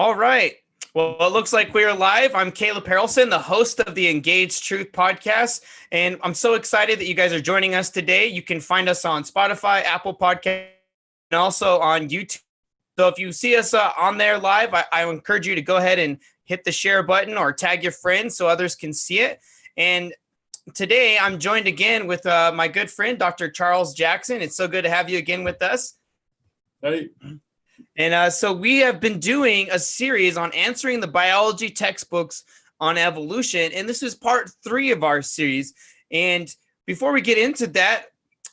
All right. Well, it looks like we are live. I'm Caleb Harrelson, the host of the Engaged Truth podcast, and I'm so excited that you guys are joining us today. You can find us on Spotify, Apple Podcast, and also on YouTube. So if you see us on there live, I encourage you to go ahead and hit the share button or tag your friends so others can see it. And today I'm joined again with my good friend, Dr. Charles Jackson. It's so good to have you again with us. Hey. And so we have been doing a series on answering the biology textbooks on evolution, and this is part 3 of our series. And before we get into that,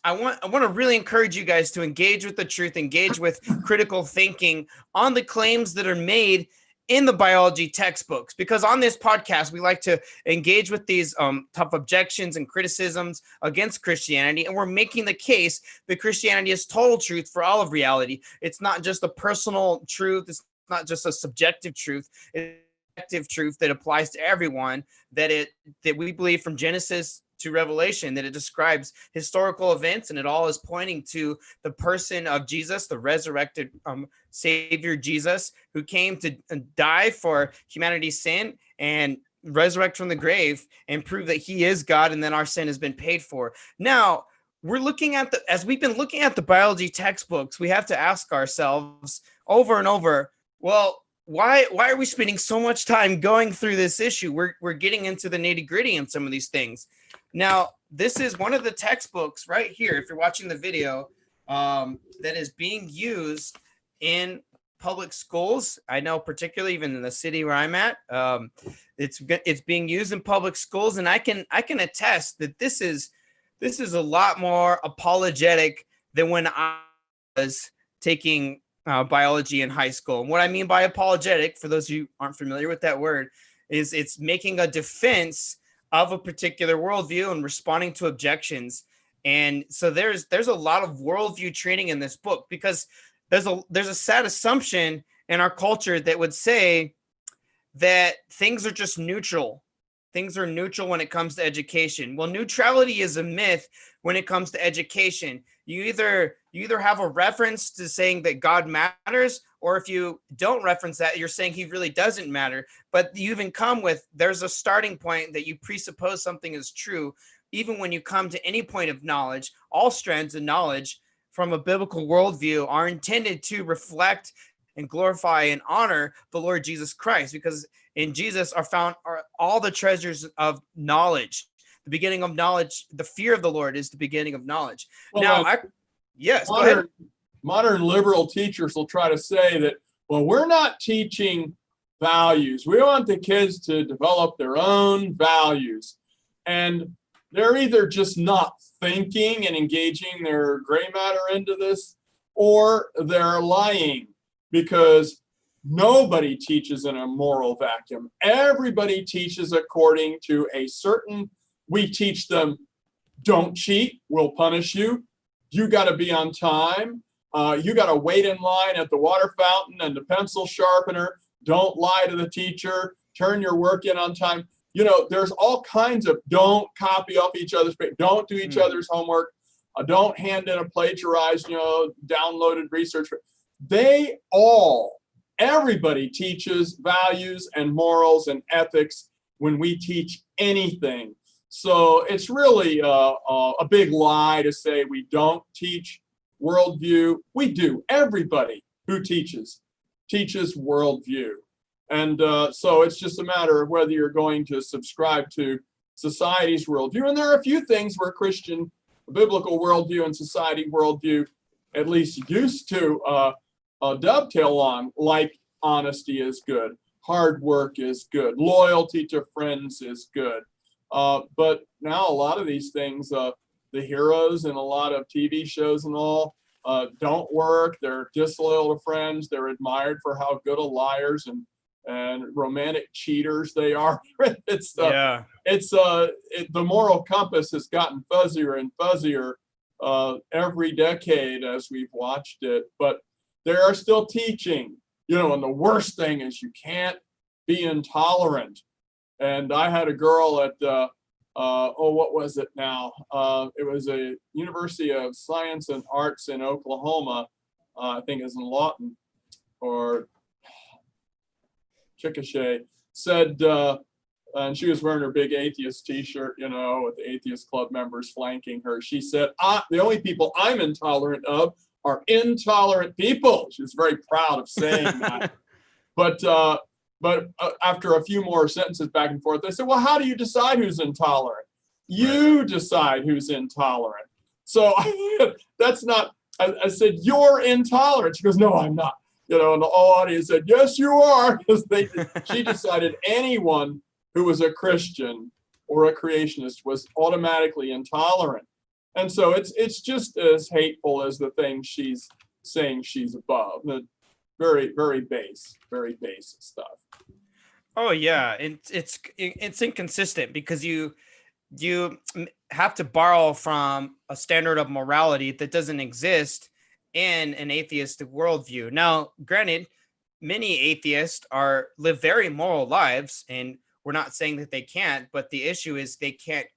I want to really encourage you guys to engage with the truth, engage with critical thinking on the claims that are made in the biology textbooks, because on this podcast, we like to engage with these tough objections and criticisms against Christianity. And we're making the case that Christianity is total truth for all of reality. It's not just a personal truth. It's not just a subjective truth. It's objective truth that applies to everyone, that we believe from Genesis to Revelation, that it describes historical events, and it all is pointing to the person of Jesus, the resurrected Savior Jesus, who came to die for humanity's sin and resurrect from the grave and prove that he is God, and then our sin has been paid for. Now, we're looking at as we've been looking at the biology textbooks, we have to ask ourselves over and over, well, why are we spending so much time going through this issue? We're getting into the nitty-gritty in some of these things. Now, this is one of the textbooks right here, if you're watching the video, that is being used in public schools. I know, particularly even in the city where I'm at, it's being used in public schools, and I can attest that this is a lot more apologetic than when I was taking biology in high school. And what I mean by apologetic, for those of you who aren't familiar with that word, is it's making a defense of a particular worldview and responding to objections. And so there's a lot of worldview training in this book, because there's a sad assumption in our culture that would say that things are just neutral. Things are neutral when it comes to education. Well, neutrality is a myth when it comes to education. You either have a reference to saying that God matters, or if you don't reference that, you're saying he really doesn't matter. But you even come with, there's a starting point that you presuppose something is true. Even when you come to any point of knowledge, all strands of knowledge from a biblical worldview are intended to reflect and glorify and honor the Lord Jesus Christ, because in Jesus are found all the treasures of knowledge. The beginning of knowledge, the fear of the Lord is the beginning of knowledge. Well, now, go ahead. Modern liberal teachers will try to say that, well, we're not teaching values. We want the kids to develop their own values. And they're either just not thinking and engaging their gray matter into this, or they're lying, because nobody teaches in a moral vacuum. Everybody teaches according to a certain, we teach them, don't cheat, we'll punish you. You got to be on time. You got to wait in line at the water fountain and the pencil sharpener. Don't lie to the teacher. Turn your work in on time. You know, there's all kinds of, don't copy off each other's, don't do each other's homework. Don't hand in a plagiarized, downloaded research. Everybody teaches values and morals and ethics when we teach anything. So it's really a big lie to say we don't teach worldview. We do. Everybody who teaches worldview. And so it's just a matter of whether you're going to subscribe to society's worldview. And there are a few things where Christian biblical worldview and society worldview at least used to dovetail on, like honesty is good, hard work is good, loyalty to friends is good. But now a lot of these things, the heroes in a lot of TV shows and all, don't work. They're disloyal to friends. They're admired for how good of liars and romantic cheaters they are. The moral compass has gotten fuzzier and fuzzier every decade as we've watched it. But they are still teaching, and the worst thing is you can't be intolerant. And I had a girl at, what was it now? It was a University of Science and Arts in Oklahoma. I think it's in Lawton, or Chickasha, said, and she was wearing her big atheist T-shirt, with the atheist club members flanking her. She said, "The only people I'm intolerant of are intolerant people." She was very proud of saying that. But after a few more sentences back and forth, I said, "Well, how do you decide who's intolerant? You decide who's intolerant." So that's not. I said, "You're intolerant." She goes, "No, I'm not." And the whole audience said, "Yes, you are," because she decided anyone who was a Christian or a creationist was automatically intolerant. And so it's just as hateful as the thing she's saying she's above. Very, very base stuff. Oh yeah, it's inconsistent because you have to borrow from a standard of morality that doesn't exist in an atheistic worldview. Now, granted, many atheists live very moral lives, and we're not saying that they can't, but the issue is they can't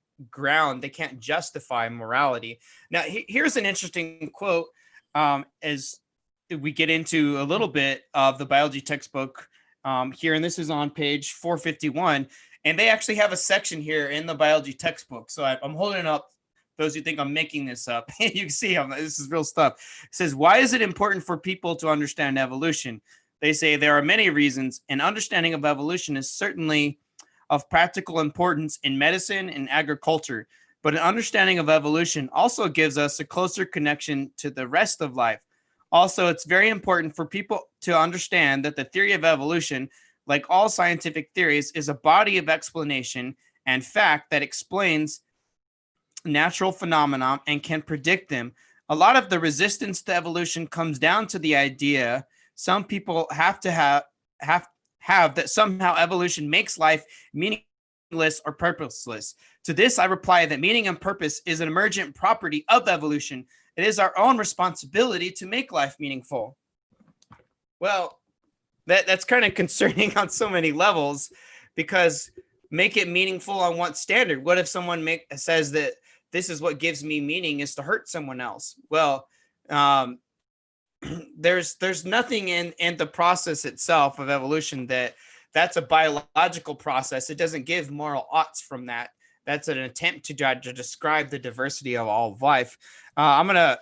justify morality. Now, here's an interesting quote as we get into a little bit of the biology textbook here, and this is on page 451. And they actually have a section here in the biology textbook. So I'm holding it up. Those who think I'm making this up, you can see this is real stuff. It says, "Why is it important for people to understand evolution?" They say there are many reasons. An understanding of evolution is certainly of practical importance in medicine and agriculture, but an understanding of evolution also gives us a closer connection to the rest of life. Also, it's very important for people to understand that the theory of evolution, like all scientific theories, is a body of explanation and fact that explains natural phenomena and can predict them. A lot of the resistance to evolution comes down to the idea some people have that somehow evolution makes life meaningless or purposeless. To this, I reply that meaning and purpose is an emergent property of evolution. It is our own responsibility to make life meaningful. Well, that's kind of concerning on so many levels, because make it meaningful on what standard? What if someone says that this is what gives me meaning is to hurt someone else? Well, there's nothing in the process itself of evolution that's a biological process. It doesn't give moral oughts from that. That's an attempt to try to describe the diversity of all of life. I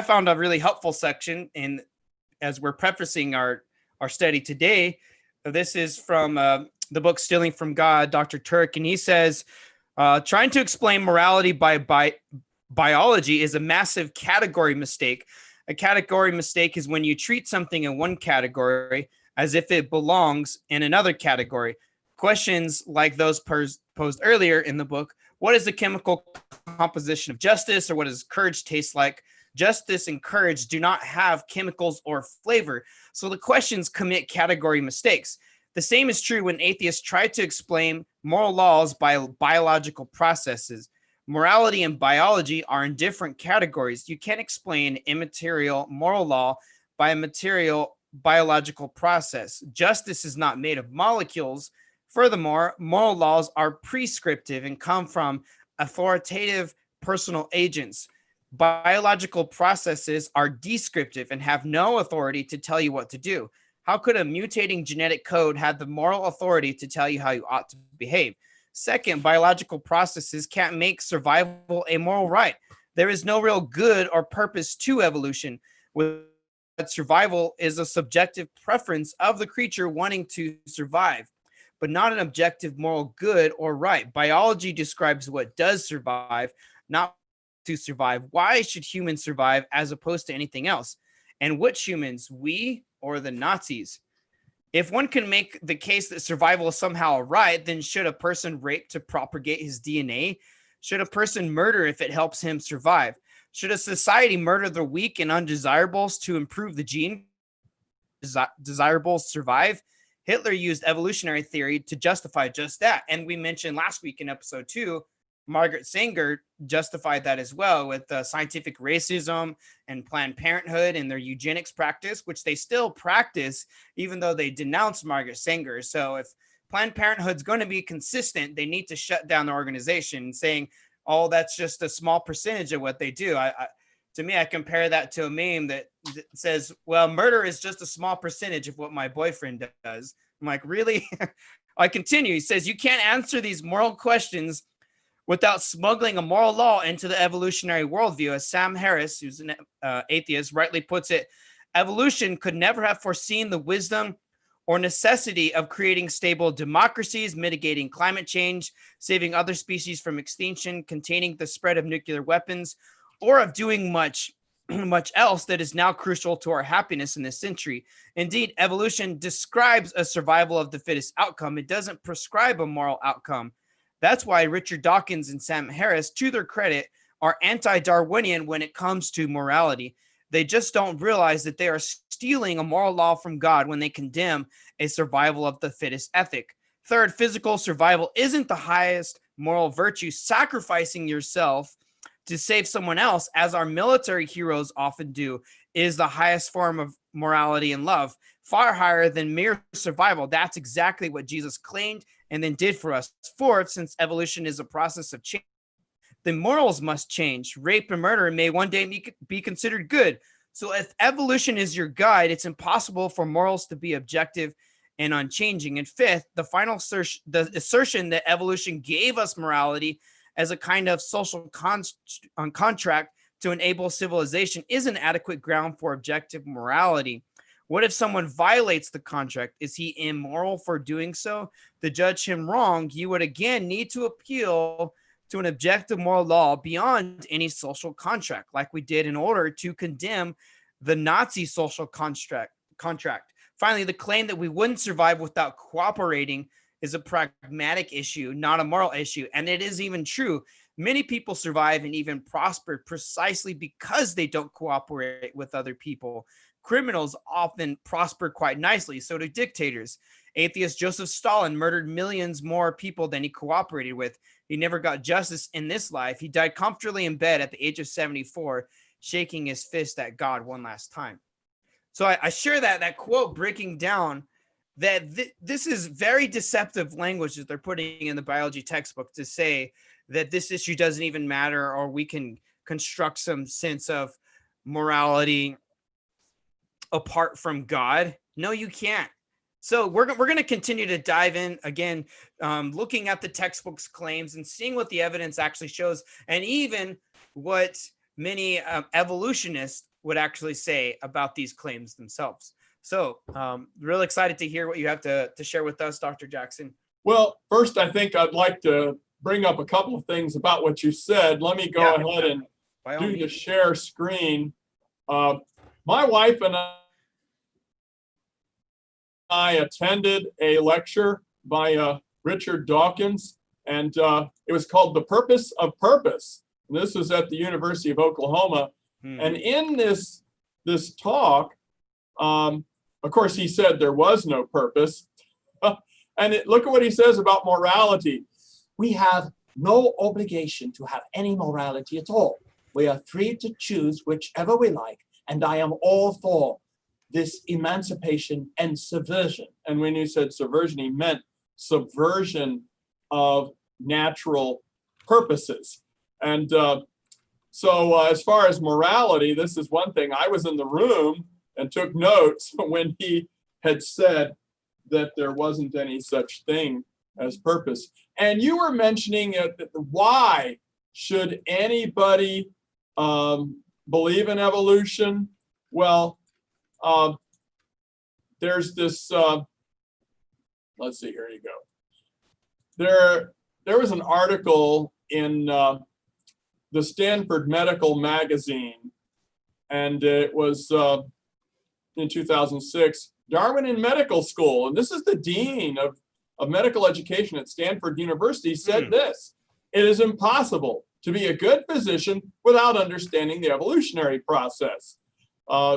found a really helpful section as we're prefacing our study today. This is from the book Stealing from God, Dr. Turk, and he says, trying to explain morality by biology is a massive category mistake. A category mistake is when you treat something in one category as if it belongs in another category. Questions like those posed earlier in the book: what is the chemical composition of justice, or what does courage taste like? Justice and courage do not have chemicals or flavor, so the questions commit category mistakes. The same is true when atheists try to explain moral laws by biological processes. Morality and biology are in different categories. You can't explain immaterial moral law by a material biological process. Justice is not made of molecules. Furthermore, moral laws are prescriptive and come from authoritative personal agents. Biological processes are descriptive and have no authority to tell you what to do. How could a mutating genetic code have the moral authority to tell you how you ought to behave? Second, biological processes can't make survival a moral right. There is no real good or purpose to evolution. Survival is a subjective preference of the creature wanting to survive, but not an objective moral good or right. Biology describes what does survive, not to survive. Why should humans survive as opposed to anything else? And which humans, we or the Nazis? If one can make the case that survival is somehow a right, then should a person rape to propagate his DNA? Should a person murder if it helps him survive? Should a society murder the weak and undesirables to improve the gene? Desirables survive? Hitler used evolutionary theory to justify just that. And we mentioned last week in episode 2, Margaret Sanger justified that as well with scientific racism and Planned Parenthood and their eugenics practice, which they still practice even though they denounced Margaret Sanger. So if Planned Parenthood's going to be consistent, they need to shut down the organization, saying, oh, that's just a small percentage of what they do. To me, I compare that to a meme that says, well, murder is just a small percentage of what my boyfriend does. I'm like, really? I continue. He says, you can't answer these moral questions without smuggling a moral law into the evolutionary worldview. As Sam Harris, who's an atheist, rightly puts it, evolution could never have foreseen the wisdom or necessity of creating stable democracies, mitigating climate change, saving other species from extinction, containing the spread of nuclear weapons, or of doing much else that is now crucial to our happiness in this century. Indeed, evolution describes a survival of the fittest outcome. It doesn't prescribe a moral outcome. That's why Richard Dawkins and Sam Harris, to their credit, are anti-Darwinian when it comes to morality. They just don't realize that they are stealing a moral law from God when they condemn a survival of the fittest ethic. Third, physical survival isn't the highest moral virtue. Sacrificing yourself to save someone else, as our military heroes often do, is the highest form of morality and love, far higher than mere survival. That's exactly what Jesus claimed and then did for us. Fourth, since evolution is a process of change, the morals must change. Rape and murder may one day be considered good. So if evolution is your guide, it's impossible for morals to be objective and unchanging. And fifth, the final assertion that evolution gave us morality as a kind of social contract to enable civilization is an adequate ground for objective morality. What if someone violates the contract? Is he immoral for doing so? To judge him wrong, you would again need to appeal to an objective moral law beyond any social contract, like we did in order to condemn the Nazi social contract. Finally, the claim that we wouldn't survive without cooperating is a pragmatic issue, not a moral issue. And it is even true. Many people survive and even prosper precisely because they don't cooperate with other people. Criminals often prosper quite nicely, so do dictators. Atheist Joseph Stalin murdered millions more people than he cooperated with. He never got justice in this life. He died comfortably in bed at the age of 74, shaking his fist at God one last time. So I share that quote, breaking down that this is very deceptive language that they're putting in the biology textbook to say that this issue doesn't even matter, or we can construct some sense of morality apart from God. No, you can't. So we're going to continue to dive in again, looking at the textbook's claims and seeing what the evidence actually shows, and even what many evolutionists would actually say about these claims themselves. So really excited to hear what you have to share with us, Dr. Jackson. Well, first, I think I'd like to bring up a couple of things about what you said. Let me go ahead and do the share screen. My wife and I attended a lecture by Richard Dawkins, and it was called The Purpose of Purpose. And this was at the University of Oklahoma. And in this talk, of course, he said there was no purpose. And look at what he says about morality. We have no obligation to have any morality at all. We are free to choose whichever we like, and I am all for this emancipation and subversion. And when you said subversion, he meant subversion of natural purposes. And so as far as morality, this is one thing. I was in the room and took notes when he had said that there wasn't any such thing as purpose. And you were mentioning why should anybody believe in evolution? Well, there's this, let's see, here you go. There was an article in the Stanford Medical Magazine, and it was in 2006, Darwin in Medical School. And this is the dean of medical education at Stanford University said this: it is impossible to be a good physician without understanding the evolutionary process.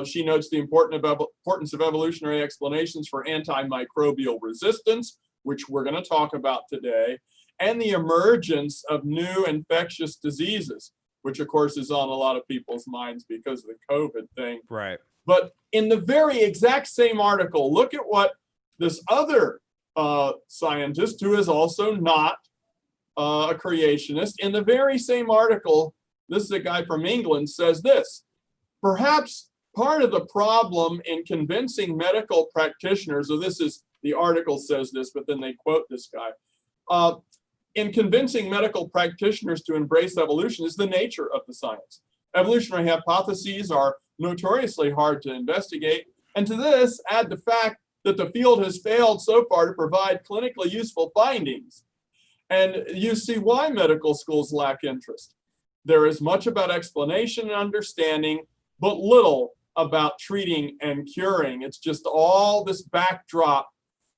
She notes the importance of evolutionary explanations for antimicrobial resistance, which we're going to talk about today, and the emergence of new infectious diseases, which of course is on a lot of people's minds because of the COVID thing. Right. But in the very exact same article, look at what this other scientist, who is also not a creationist, in the very same article, this is a guy from England, says this: perhaps part of the problem in convincing medical practitioners, so this is the article says this, but then they quote this guy. In convincing medical practitioners to embrace evolution is the nature of the science. Evolutionary hypotheses are notoriously hard to investigate, and to this add the fact that the field has failed so far to provide clinically useful findings. And you see why medical schools lack interest. There is much about explanation and understanding, but little about treating and curing. It's just all this backdrop.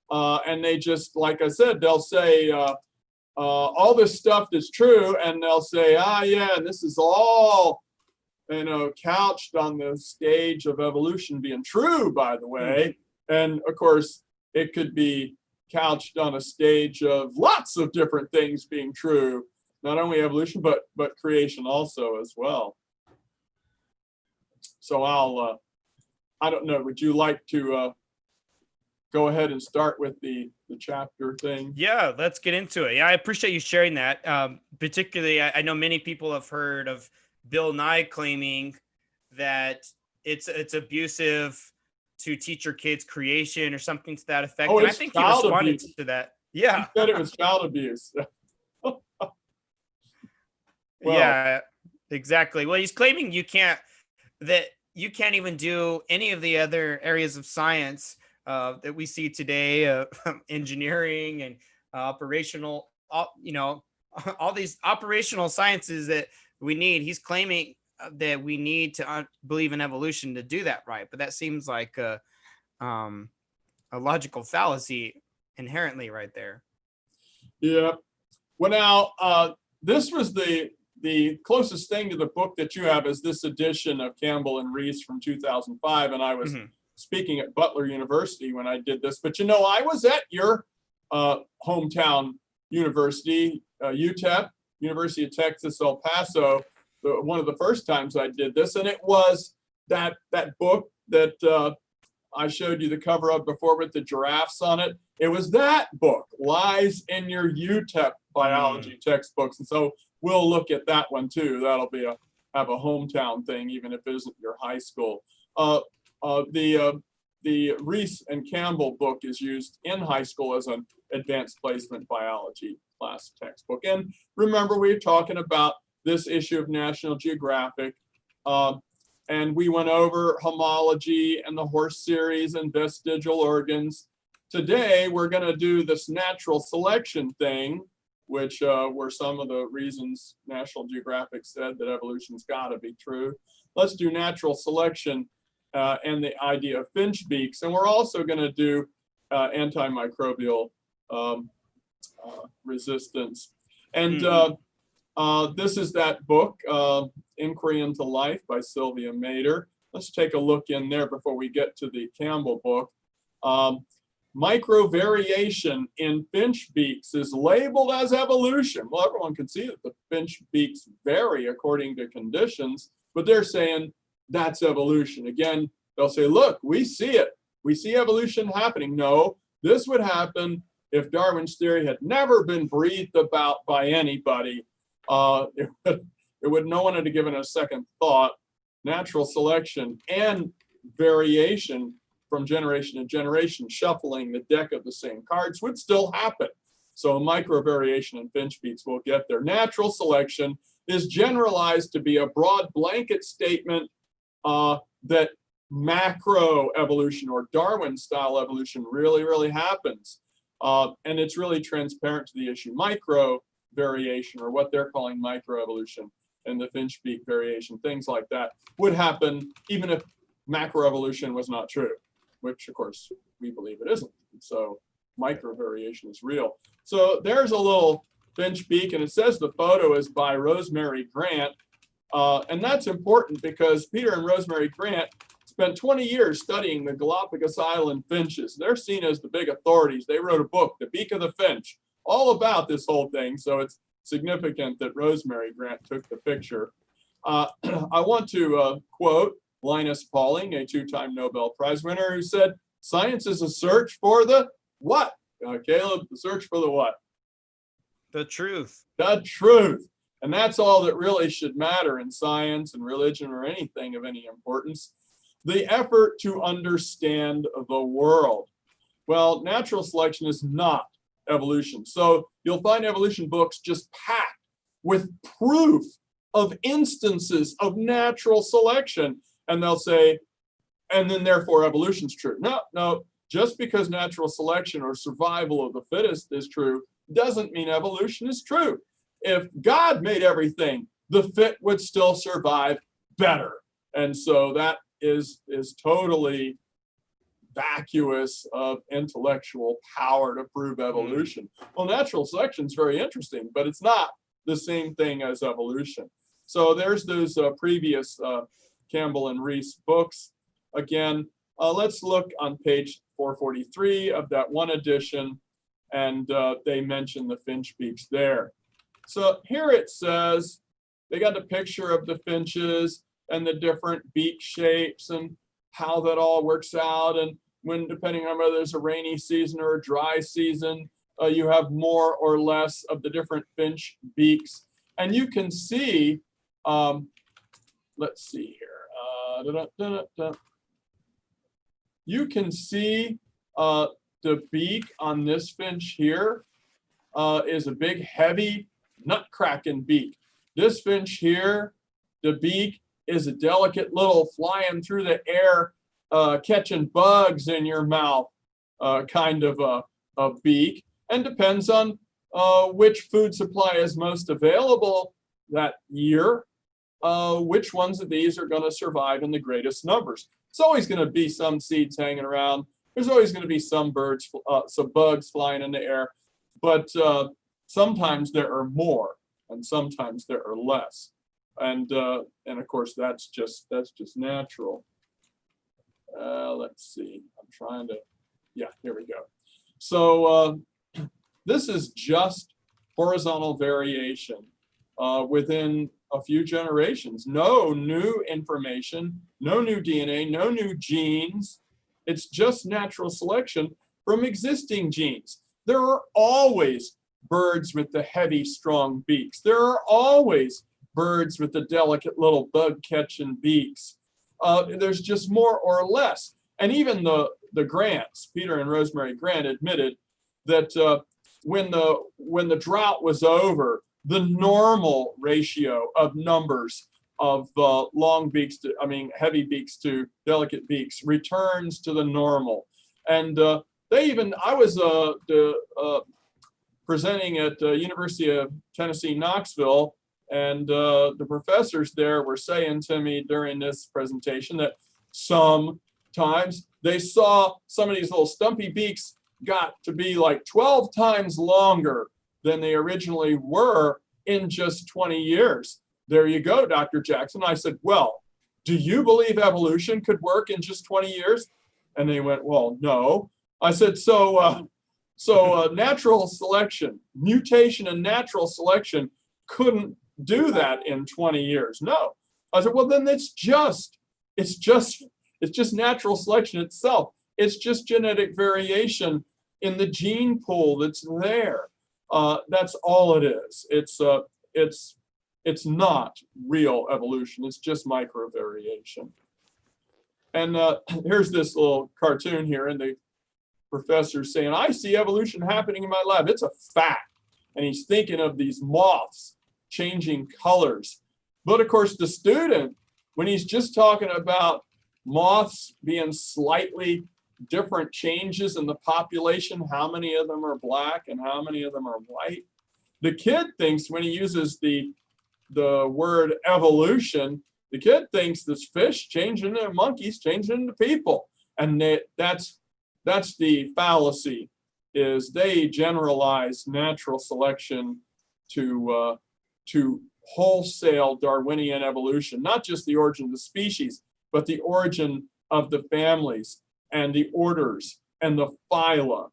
And they just, like I said, they'll say, all this stuff is true, and they'll say, yeah, and this is all, couched on the stage of evolution being true, by the way. And of course, it could be couched on a stage of lots of different things being true, not only evolution, but creation also as well. So I don't know, would you like to go ahead and start with the chapter thing? Yeah, let's get into it. Yeah, I appreciate you sharing that. Particularly, I know many people have heard of Bill Nye claiming that it's abusive to teach your kids creation or something to that effect. And I think he responded abuse. to that. Yeah. He said it was child abuse. Yeah, exactly. Well, he's claiming you can't even do any of the other areas of science that we see today, engineering and operational, all these operational sciences that we need. He's claiming that we need to believe in evolution to do that right. But that seems like a logical fallacy inherently right there. Yeah. Well, now, this was the closest thing to the book that you have is this edition of Campbell and Rees from 2005. And I was speaking at Butler University when I did this. But, I was at your hometown university, UTEP, University of Texas, El Paso, one of the first times I did this. And it was that book that I showed you the cover of before with the giraffes on it. It was that book, Lies in Your UTEP Biology textbooks. And so we'll look at that one too. That'll be have a hometown thing, even if it isn't your high school. The Rees and Campbell book is used in high school as an advanced placement biology class textbook. And remember, we were talking about this issue of National Geographic, and we went over homology and the horse series and vestigial organs. Today, we're going to do this natural selection thing, which were some of the reasons National Geographic said that evolution's got to be true. Let's do natural selection and the idea of finch beaks. And we're also going to do antimicrobial resistance. And this is that book, Inquiry into Life by Sylvia Mader. Let's take a look in there before we get to the Campbell book. Microvariation in finch beaks is labeled as evolution. Well, everyone can see that the finch beaks vary according to conditions, but they're saying that's evolution. Again, they'll say, look, we see it. We see evolution happening. No, this would happen if Darwin's theory had never been breathed about by anybody. No one had given it a second thought. Natural selection and variation from generation to generation, shuffling the deck of the same cards would still happen. So microvariation in finch beaks will get there. Natural selection is generalized to be a broad blanket statement that macro evolution or Darwin style evolution really happens. And it's really transparent to the issue. Micro variation, or what they're calling microevolution, and the finch beak variation, things like that would happen even if macroevolution was not true, which of course we believe it isn't. So microvariation is real. So there's a little finch beak, and it says the photo is by Rosemary Grant. And that's important because Peter and Rosemary Grant spent 20 years studying the Galapagos Island finches. They're seen as the big authorities. They wrote a book, The Beak of the Finch, all about this whole thing. So it's significant that Rosemary Grant took the picture. I want to quote Linus Pauling, a two-time Nobel Prize winner, who said, "Science is a search for the what?" Caleb, the search for the what? The truth. The truth. And that's all that really should matter in science and religion or anything of any importance. The effort to understand the world. Well, natural selection is not evolution. So you'll find evolution books just packed with proof of instances of natural selection. And they'll say, and then therefore evolution's true. No, no, just because natural selection or survival of the fittest is true doesn't mean evolution is true. If God made everything, the fit would still survive better. And so that is totally vacuous of intellectual power to prove evolution. Well, natural selection is very interesting, but it's not the same thing as evolution. So there's those previous Campbell and Reese books. Again, let's look on page 443 of that one edition, and they mention the finch beaks there. So here it says, they got a picture of the finches and the different beak shapes and how that all works out. And when, depending on whether there's a rainy season or a dry season, you have more or less of the different finch beaks. And you can see, let's see here. You can see the beak on this finch here is a big, heavy, nut-cracking beak. This finch here, the beak is a delicate little flying through the air, catching bugs in your mouth kind of a beak, and depends on which food supply is most available that year, which ones of these are going to survive in the greatest numbers. It's always going to be some seeds hanging around. There's always going to be some birds, some bugs flying in the air, but sometimes there are more, and sometimes there are less, and of course that's just natural. Let's see. I'm trying to. Yeah, here we go. So this is just horizontal variation within a few generations. No new information, no new DNA, no new genes. It's just natural selection from existing genes. There are always birds with the heavy, strong beaks. There are always birds with the delicate little bug-catching beaks. There's just more or less. And even the Grants, Peter and Rosemary Grant, admitted that when the drought was over, the normal ratio of numbers of long beaks to, heavy beaks to delicate beaks returns to the normal. And I was presenting at the University of Tennessee, Knoxville, and the professors there were saying to me during this presentation that sometimes they saw some of these little stumpy beaks got to be like 12 times longer than they originally were in just 20 years. There you go, Dr. Jackson. I said, well, do you believe evolution could work in just 20 years? And they went, well, no. I said, so natural selection, mutation and natural selection couldn't do that in 20 years. No. I said, well, then it's just natural selection itself. It's just genetic variation in the gene pool that's there. That's all it is. It's not real evolution. It's just micro variation. And here's this little cartoon here, and the professor's saying, I see evolution happening in my lab. It's a fact. And he's thinking of these moths changing colors. But of course, the student, when he's just talking about moths being slightly different changes in the population, how many of them are black and how many of them are white, the kid thinks when he uses the word evolution, the kid thinks this fish changing into monkeys, changing into people. And that's the fallacy, is they generalize natural selection to wholesale Darwinian evolution, not just the origin of the species, but the origin of the families and the orders and the phyla,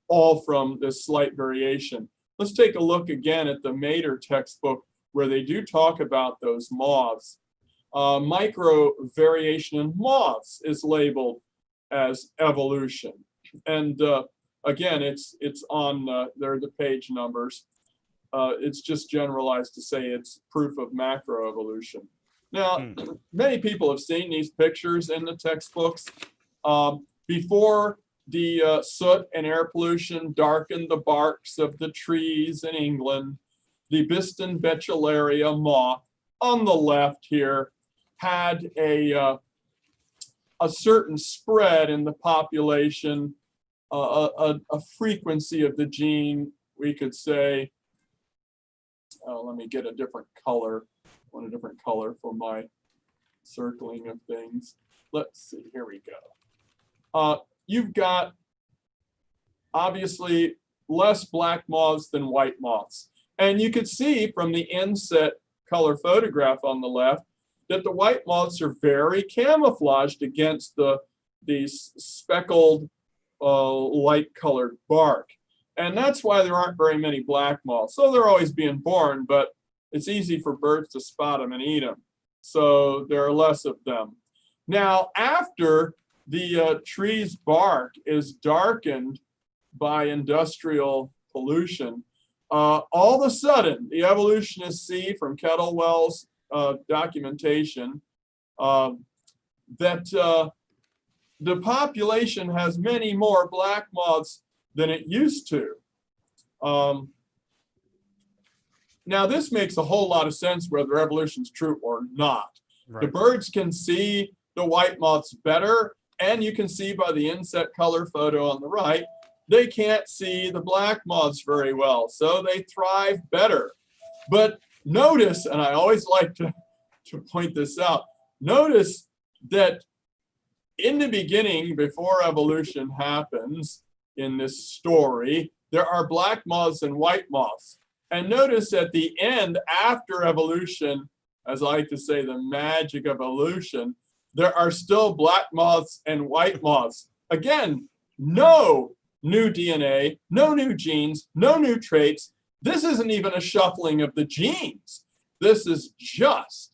all from this slight variation. Let's take a look again at the Mader textbook, where they do talk about those moths. Micro variation in moths is labeled as evolution. And again, it's on, there are the page numbers. It's just generalized to say it's proof of macroevolution. Now, many people have seen these pictures in the textbooks. Before the soot and air pollution darkened the barks of the trees in England. The Biston betullaria moth on the left here had a certain spread in the population, a frequency of the gene, we could say. Let me get a different color. I want a different color for my circling of things. Let's see, here we go. You've got obviously less black moths than white moths. And you could see from the inset color photograph on the left that the white moths are very camouflaged against these speckled light colored bark. And that's why there aren't very many black moths. So they're always being born, but it's easy for birds to spot them and eat them. So there are less of them. Now, after the tree's bark is darkened by industrial pollution, all of a sudden, the evolutionists see from Kettlewell's documentation that the population has many more black moths than it used to. Now, this makes a whole lot of sense whether evolution's true or not. Right. The birds can see the white moths better, and you can see by the inset color photo on the right, they can't see the black moths very well, so they thrive better. But notice, and I always like to point this out, notice that in the beginning, before evolution happens in this story, there are black moths and white moths. And notice at the end, after evolution, as I like to say, the magic of evolution, there are still black moths and white moths. Again, no new DNA, no new genes, no new traits. This isn't even a shuffling of the genes. This is just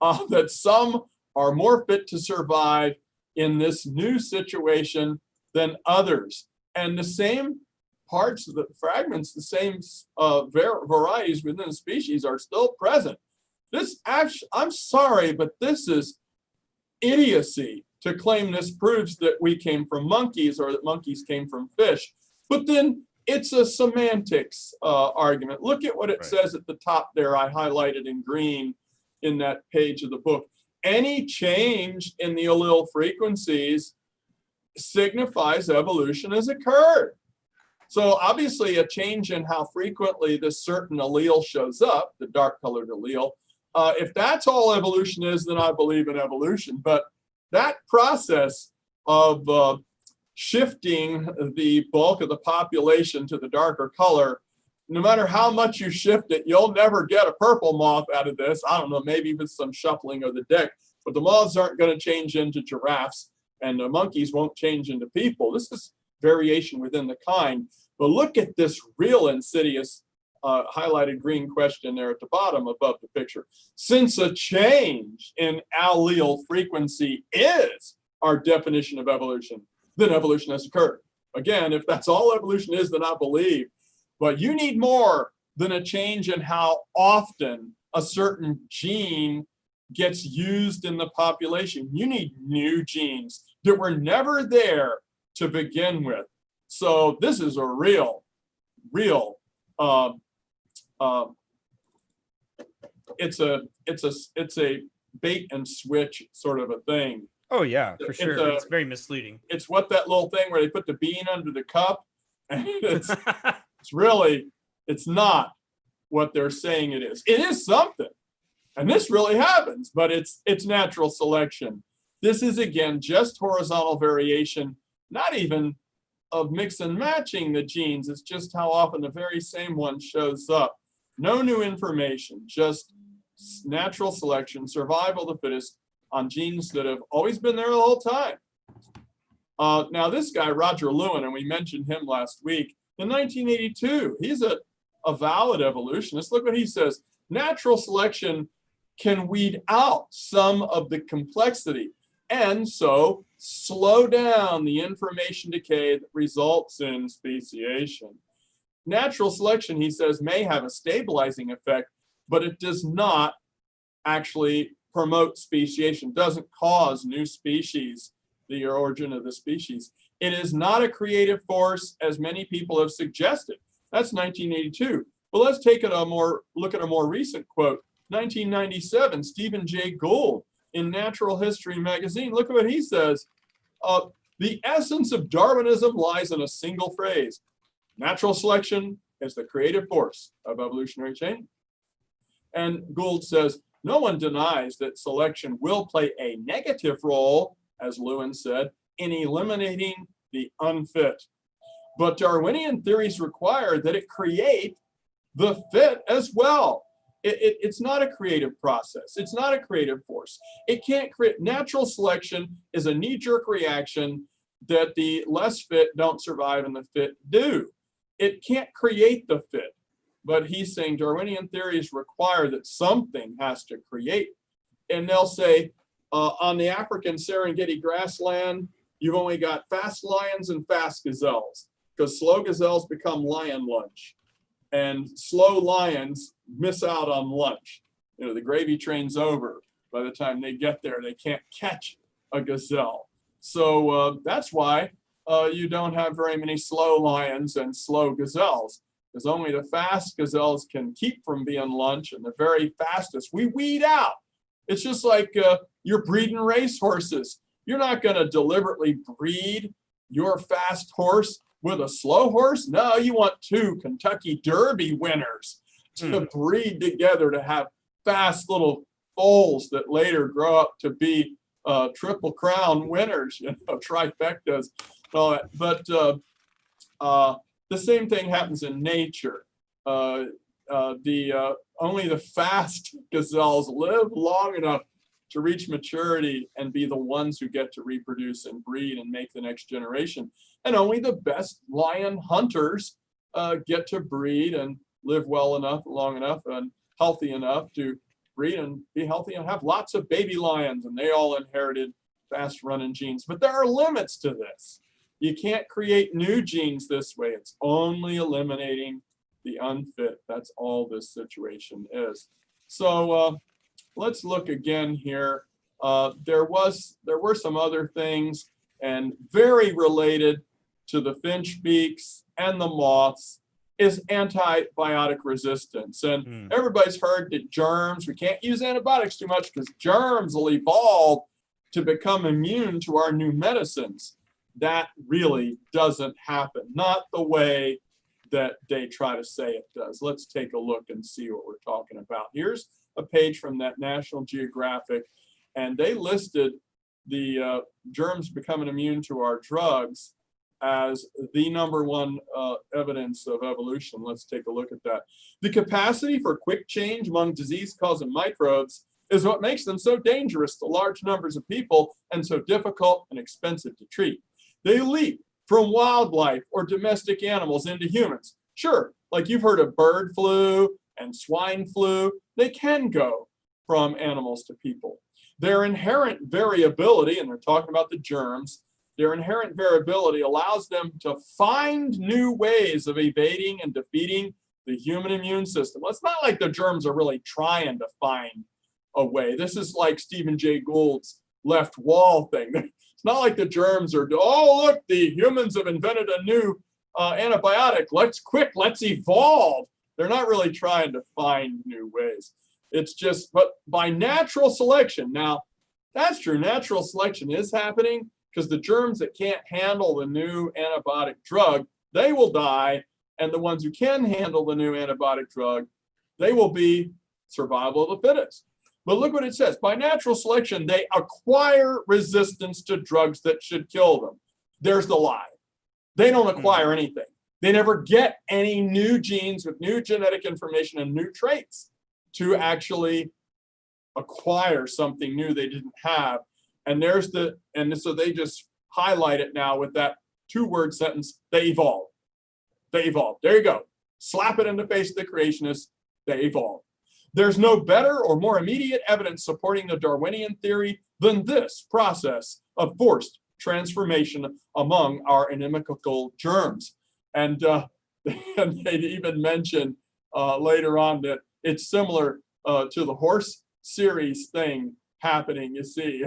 that some are more fit to survive in this new situation than others. And the same parts of the fragments, the same varieties within the species are still present. This actually, I'm sorry, but this is idiocy to claim this proves that we came from monkeys or that monkeys came from fish. But then it's a semantics argument. Look at what it says at the top there, I highlighted in green in that page of the book. Any change in the allele frequencies signifies evolution has occurred. So obviously a change in how frequently this certain allele shows up, the dark colored allele, if that's all evolution is, then I believe in evolution. But that process of shifting the bulk of the population to the darker color, no matter how much you shift it, you'll never get a purple moth out of this. I don't know, maybe with some shuffling of the deck, but the moths aren't going to change into giraffes and the monkeys won't change into people. This is variation within the kind. But look at this real insidious highlighted green question there at the bottom above the picture. Since a change in allele frequency is our definition of evolution, then evolution has occurred. Again, if that's all evolution is, then I believe. But you need more than a change in how often a certain gene gets used in the population. You need new genes that were never there to begin with. So this is a real it's a bait and switch sort of a thing. Oh yeah, for sure. It's very misleading. It's what that little thing where they put the bean under the cup, and it's it's not what they're saying it is. It is something, and this really happens, but it's natural selection. This is again just horizontal variation, not even of mix and matching the genes. It's just how often the very same one shows up. No new information, just natural selection, survival of the fittest on genes that have always been there the whole time. Now this guy, Roger Lewin, and we mentioned him last week, in 1982, he's a valid evolutionist. Look what he says. Natural selection can weed out some of the complexity and so slow down the information decay that results in speciation. Natural selection, he says, may have a stabilizing effect, but it does not actually promote speciation, doesn't cause new species, the origin of the species. It is not a creative force as many people have suggested. That's 1982. But let's take it look at a more recent quote. 1997, Stephen Jay Gould in Natural History magazine. Look at what he says. The essence of Darwinism lies in a single phrase. Natural selection is the creative force of evolutionary change. And Gould says, no one denies that selection will play a negative role, as Lewin said, in eliminating the unfit. But Darwinian theories require that it create the fit as well. It's not a creative process. It's not a creative force. It can't create. Natural selection is a knee-jerk reaction that the less fit don't survive and the fit do. It can't create the fit. But he's saying Darwinian theories require that something has to create. And they'll say, on the African Serengeti grassland, you've only got fast lions and fast gazelles, because slow gazelles become lion lunch. And slow lions miss out on lunch. You know, the gravy train's over. By the time they get there, they can't catch a gazelle. So that's why you don't have very many slow lions and slow gazelles, because only the fast gazelles can keep from being lunch, and the very fastest we weed out. It's just like you're breeding racehorses. You're not going to deliberately breed your fast horse with a slow horse. No, you want two Kentucky Derby winners to breed together to have fast little foals that later grow up to be Triple Crown winners, you know, trifectas. But the same thing happens in nature. Only the fast gazelles live long enough to reach maturity and be the ones who get to reproduce and breed and make the next generation. And only the best lion hunters get to breed and live well enough, long enough, and healthy enough to breed and be healthy and have lots of baby lions. And they all inherited fast running genes. But there are limits to this. You can't create new genes this way. It's only eliminating the unfit. That's all this situation is. So let's look again here. There were some other things, and very related to the finch beaks and the moths is antibiotic resistance. And everybody's heard that germs, we can't use antibiotics too much because germs will evolve to become immune to our new medicines. That really doesn't happen, not the way that they try to say it does. Let's take a look and see what we're talking about. Here's a page from that National Geographic, and they listed the germs becoming immune to our drugs as the number one evidence of evolution. Let's take a look at that. The capacity for quick change among disease-causing microbes is what makes them so dangerous to large numbers of people and so difficult and expensive to treat. They leap from wildlife or domestic animals into humans. Sure, like you've heard of bird flu and swine flu, they can go from animals to people. Their inherent variability, and they're talking about the germs, their inherent variability allows them to find new ways of evading and defeating the human immune system. Well, it's not like the germs are really trying to find a way. This is like Stephen Jay Gould's left wall thing. It's not like the germs are, oh, look, the humans have invented a new antibiotic. Let's evolve. They're not really trying to find new ways. It's just, but by natural selection. Now, that's true. Natural selection is happening because the germs that can't handle the new antibiotic drug, they will die. And the ones who can handle the new antibiotic drug, they will be survival of the fittest. But look what it says. By natural selection, they acquire resistance to drugs that should kill them. There's the lie. They don't acquire anything. They never get any new genes with new genetic information and new traits to actually acquire something new they didn't have. And so they just highlight it now with that two-word sentence, they evolve. They evolve. There you go. Slap it in the face of the creationists, they evolve. There's no better or more immediate evidence supporting the Darwinian theory than this process of forced transformation among our inimical germs. And they even mention later on that it's similar to the horse series thing happening. You see,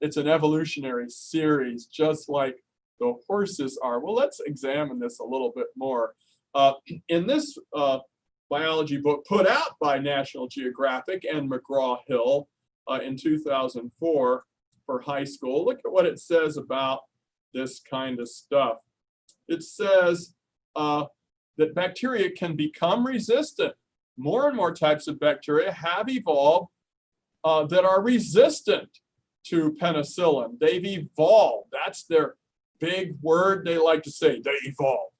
it's an evolutionary series, just like the horses are. Well, let's examine this a little bit more. In this biology book put out by National Geographic and McGraw-Hill in 2004 for high school, look at what it says about this kind of stuff. It says that bacteria can become resistant. More and more types of bacteria have evolved that are resistant to penicillin. They've evolved. That's their big word they like to say. They evolved.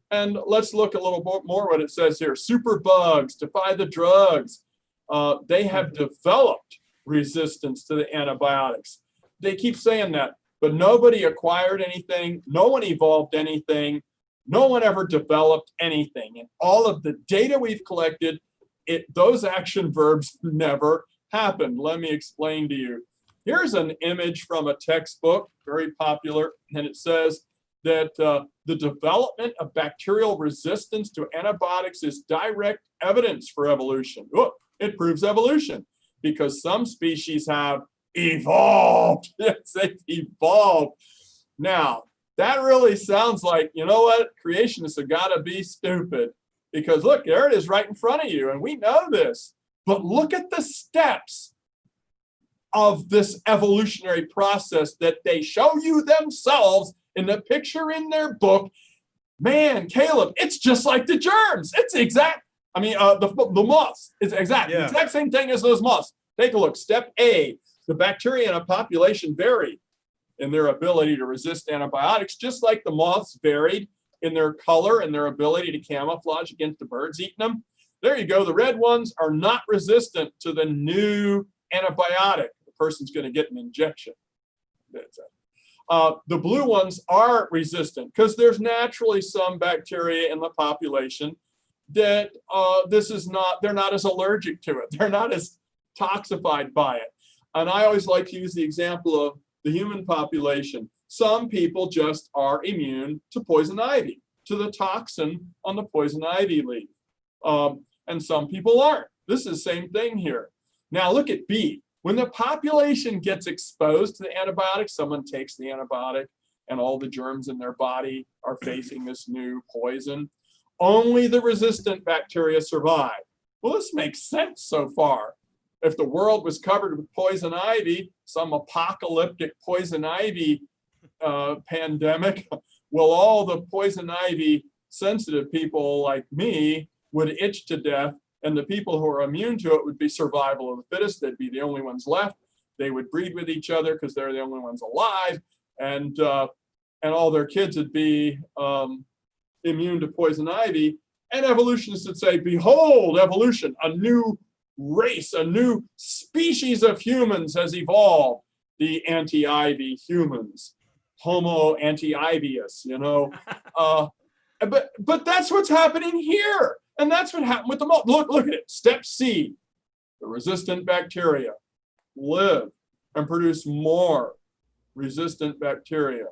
And let's look a little bit more what it says here. Superbugs defy the drugs. They have developed resistance to the antibiotics. They keep saying that, but nobody acquired anything. No one evolved anything. No one ever developed anything. And all of the data we've collected, those action verbs never happened. Let me explain to you. Here's an image from a textbook, very popular, and it says that the development of bacterial resistance to antibiotics is direct evidence for evolution. Oh, it proves evolution because some species have evolved. Yes, they've evolved. Now, that really sounds like, you know what? Creationists have got to be stupid because look, there it is right in front of you, and we know this. But look at the steps of this evolutionary process that they show you themselves in the picture in their book. Man, Caleb, it's just like the germs. It's exact. I mean, the moths. It's exact. The exact same thing as those moths. Take a look. Step A, the bacteria in a population varied in their ability to resist antibiotics, just like the moths varied in their color and their ability to camouflage against the birds eating them. There you go. The red ones are not resistant to the new antibiotic. The person's going to get an injection. That's it. The blue ones are resistant because there's naturally some bacteria in the population that they're not as allergic to it. They're not as toxified by it. And I always like to use the example of the human population. Some people just are immune to poison ivy, to the toxin on the poison ivy leaf. And some people aren't. This is the same thing here. Now look at B. When the population gets exposed to the antibiotic, someone takes the antibiotic and all the germs in their body are facing this new poison. Only the resistant bacteria survive. Well, this makes sense so far. If the world was covered with poison ivy, some apocalyptic poison ivy pandemic, well, all the poison ivy sensitive people like me would itch to death, and the people who are immune to it would be survival of the fittest. They'd be the only ones left. They would breed with each other because they're the only ones alive, and all their kids would be immune to poison ivy. And evolutionists would say, behold, evolution, a new race, a new species of humans has evolved, the anti-ivy humans, Homo anti-ivius, you know. But that's what's happening here. And that's what happened with the mold. Look at it. Step C, the resistant bacteria live and produce more resistant bacteria.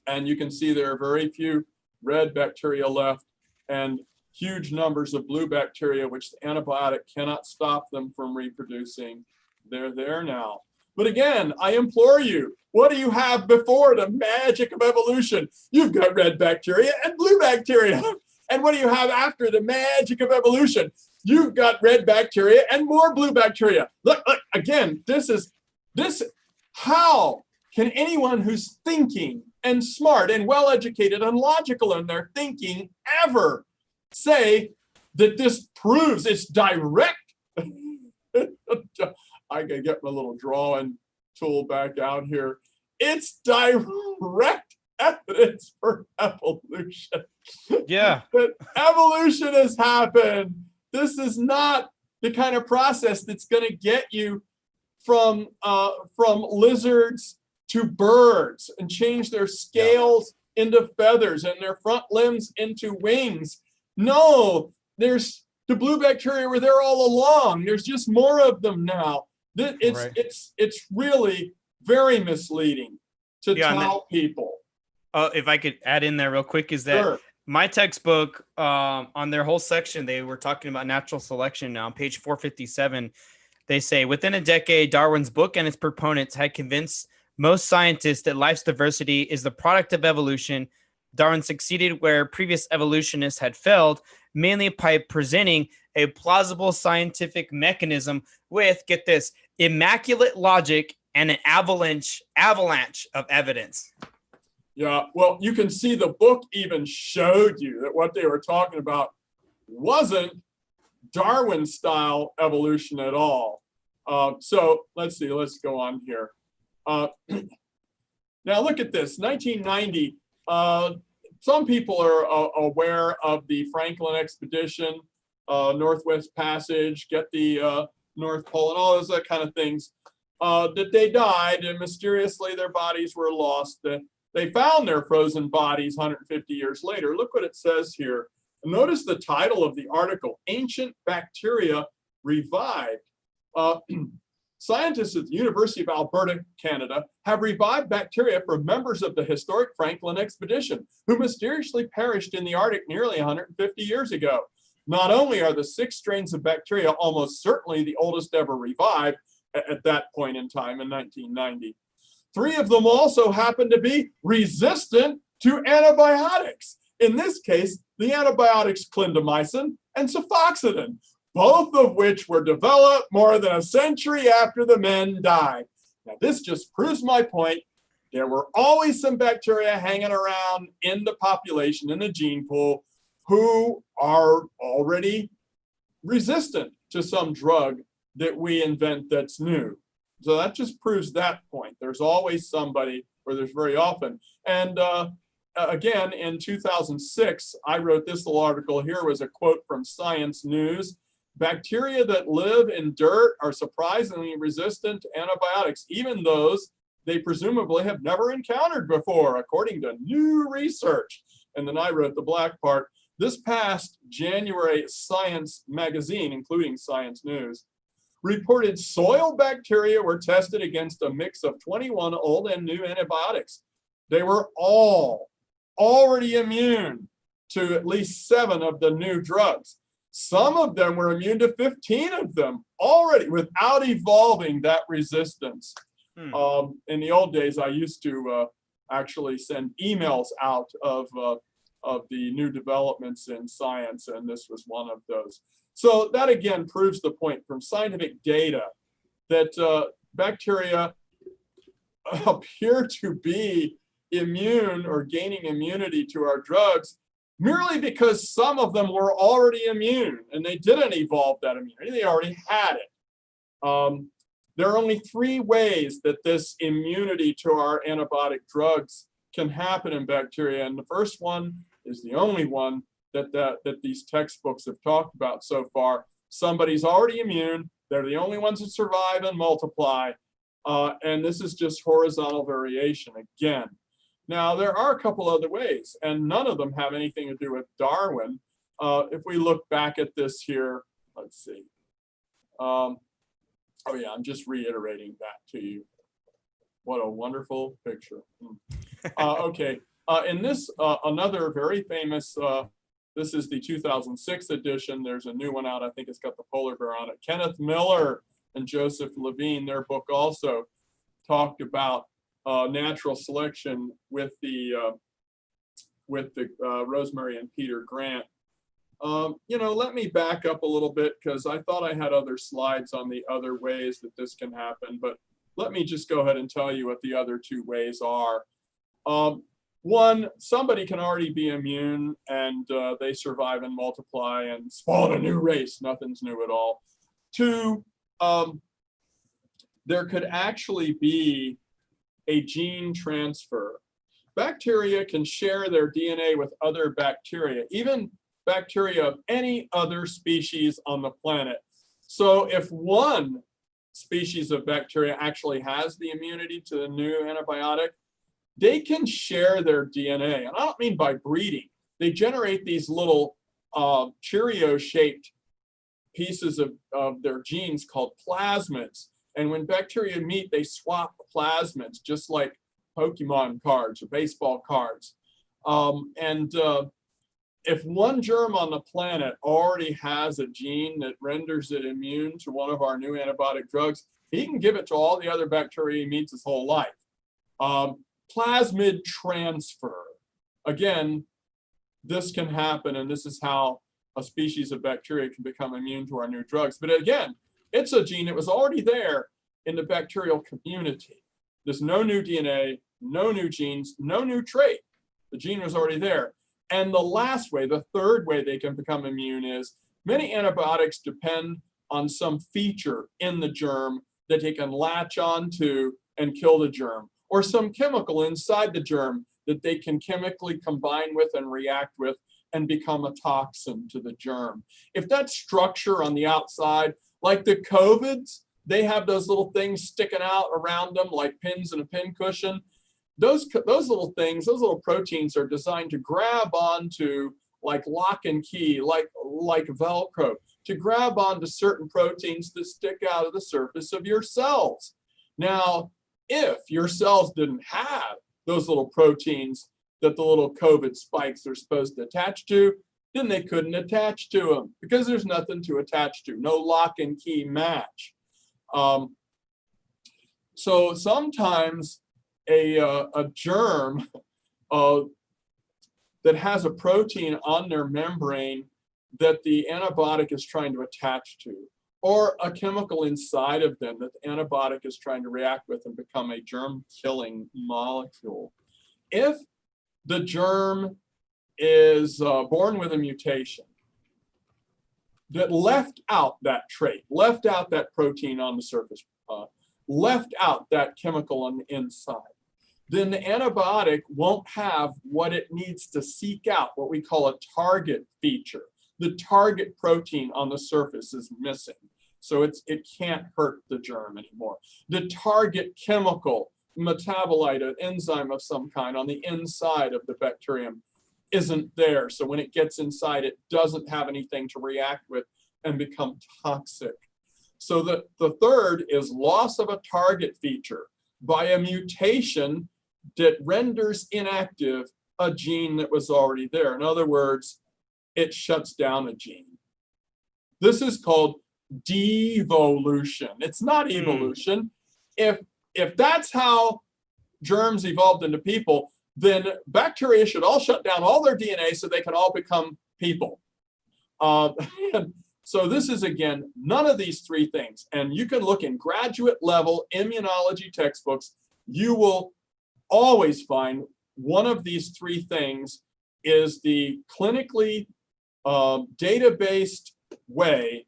And you can see there are very few red bacteria left and huge numbers of blue bacteria, which the antibiotic cannot stop them from reproducing. They're there now. But again, I implore you, what do you have before the magic of evolution? You've got red bacteria and blue bacteria. And what do you have after the magic of evolution? You've got red bacteria and more blue bacteria. Look, again, how can anyone who's thinking and smart and well-educated and logical in their thinking ever say that this proves it's direct? I can get my little drawing tool back out here. It's direct evidence for evolution. Yeah. That evolution has happened. This is not the kind of process that's going to get you from lizards to birds and change their scales into feathers and their front limbs into wings. No, there's the blue bacteria were there all along. There's just more of them now. It's really very misleading to tell people. If I could add in there real quick, is that Sure. my textbook on their whole section, they were talking about natural selection. Now, on page 457, they say within a decade, Darwin's book and its proponents had convinced most scientists that life's diversity is the product of evolution. Darwin succeeded where previous evolutionists had failed, mainly by presenting a plausible scientific mechanism with, get this, immaculate logic and an avalanche of evidence. Yeah, well, you can see the book even showed you that what they were talking about wasn't Darwin style evolution at all. So let's see, let's go on here. Now look at this, 1990. Some people are aware of the Franklin expedition, Northwest Passage, get the North Pole, and all those kind of things. That they died and mysteriously their bodies were lost. They found their frozen bodies 150 years later. Look what it says here. Notice the title of the article, Ancient Bacteria Revived. Scientists at the University of Alberta, Canada, have revived bacteria from members of the historic Franklin expedition, who mysteriously perished in the Arctic nearly 150 years ago. Not only are the 6 strains of bacteria almost certainly the oldest ever revived at that point in time in 1990, 3 of them also happen to be resistant to antibiotics. In this case, the antibiotics clindamycin and cefoxitin, both of which were developed more than a century after the men died. Now, this just proves my point. There were always some bacteria hanging around in the population, in the gene pool, who are already resistant to some drug that we invent that's new. So that just proves that point. There's always somebody, or there's very often. And again, in 2006, I wrote this little article here, was a quote from Science News. Bacteria that live in dirt are surprisingly resistant to antibiotics, even those they presumably have never encountered before, according to new research. And then I wrote the black part. This past January, Science magazine, including Science News, reported soil bacteria were tested against a mix of 21 old and new antibiotics. They were all already immune to at least 7 of the new drugs. Some of them were immune to 15 of them already without evolving that resistance. In the old days, I used to actually send emails out of the new developments in science, and this was one of those. So that again proves the point from scientific data that bacteria appear to be immune or gaining immunity to our drugs merely because some of them were already immune and they didn't evolve that immunity, they already had it. There are only 3 ways that this immunity to our antibiotic drugs can happen in bacteria, and the first one is the only one that these textbooks have talked about so far. Somebody's already immune, they're the only ones that survive and multiply, and this is just horizontal variation again. Now, there are a couple other ways, and none of them have anything to do with Darwin. If we look back at this here, let's see. Oh yeah, I'm just reiterating that to you. What a wonderful picture. Okay, in this, another very famous, this is the 2006 edition. There's a new one out, I think it's got the polar bear on it. Kenneth Miller and Joseph Levine, their book also talked about natural selection with the Rosemary and Peter Grant. Let me back up a little bit because I thought I had other slides on the other ways that this can happen, but let me just go ahead and tell you what the other 2 ways are. One, somebody can already be immune and they survive and multiply and spawn a new race. Nothing's new at all. 2, there could actually be a gene transfer. Bacteria can share their DNA with other bacteria, even bacteria of any other species on the planet. So if one species of bacteria actually has the immunity to the new antibiotic, they can share their DNA. And I don't mean by breeding. They generate these little Cheerio-shaped pieces of their genes called plasmids. And when bacteria meet, they swap plasmids, just like Pokemon cards or baseball cards. If one germ on the planet already has a gene that renders it immune to one of our new antibiotic drugs, he can give it to all the other bacteria he meets his whole life. Plasmid transfer. Again, this can happen, and this is how a species of bacteria can become immune to our new drugs. But again, it's a gene that was already there in the bacterial community. There's no new DNA, no new genes, no new trait. The gene was already there. And the last way, the third way they can become immune is many antibiotics depend on some feature in the germ that they can latch onto and kill the germ, or some chemical inside the germ that they can chemically combine with and react with and become a toxin to the germ. If that structure on the outside, like the COVIDs, they have those little things sticking out around them like pins in a pin cushion. Those little things, those little proteins are designed to grab onto, like lock and key, like Velcro, to grab onto certain proteins that stick out of the surface of your cells. Now, if your cells didn't have those little proteins that the little COVID spikes are supposed to attach to, then they couldn't attach to them because there's nothing to attach to, no lock and key match. So sometimes a germ that has a protein on their membrane that the antibiotic is trying to attach to, or a chemical inside of them that the antibiotic is trying to react with and become a germ-killing molecule. If the germ is born with a mutation that left out that trait, left out that protein on the surface, left out that chemical on the inside, then the antibiotic won't have what it needs to seek out, what we call a target feature. The target protein on the surface is missing, so it can't hurt the germ anymore. The target chemical, metabolite, an enzyme of some kind on the inside of the bacterium isn't there, so when it gets inside, it doesn't have anything to react with and become toxic. So the third is loss of a target feature by a mutation that renders inactive a gene that was already there. In other words, it shuts down a gene. This is called devolution. It's not evolution. If that's how germs evolved into people, then bacteria should all shut down all their DNA so they can all become people. So this is, again, none of these three things. And you can look in graduate level immunology textbooks. You will always find one of these three things is the clinically data-based way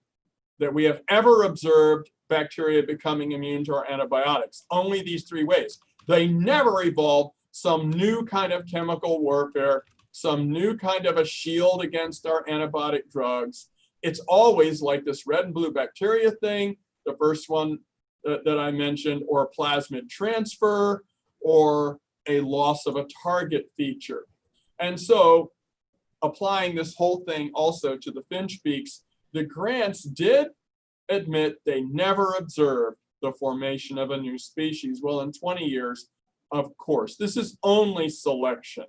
that we have ever observed bacteria becoming immune to our antibiotics. Only these three ways. They never evolved some new kind of chemical warfare, some new kind of a shield against our antibiotic drugs. It's always like this red and blue bacteria thing, the first one that I mentioned, or a plasmid transfer, or a loss of a target feature. And so applying this whole thing also to the finch beaks, the Grants did admit they never observed the formation of a new species. Well, in 20 years, of course, this is only selection.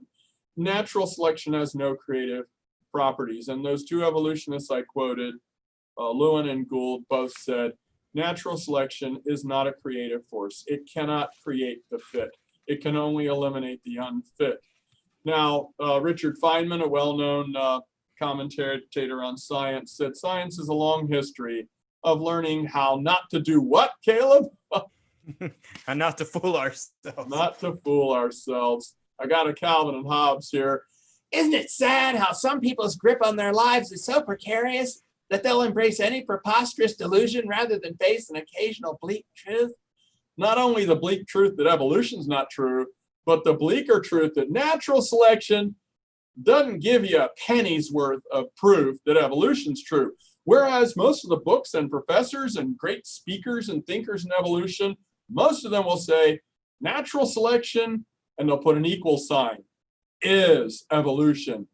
Natural selection has no creative properties. And those two evolutionists I quoted, Lewin and Gould, both said, natural selection is not a creative force. It cannot create the fit. It can only eliminate the unfit. Now, Richard Feynman, a well-known commentator on science, said science is a long history of learning how not to do what, Caleb? And not to fool ourselves. Not to fool ourselves. I got a Calvin and Hobbes here. Isn't it sad how some people's grip on their lives is so precarious that they'll embrace any preposterous delusion rather than face an occasional bleak truth? Not only the bleak truth that evolution's not true, but the bleaker truth that natural selection doesn't give you a penny's worth of proof that evolution's true. Whereas most of the books and professors and great speakers and thinkers in evolution, most of them will say natural selection, and they'll put an equal sign, is evolution.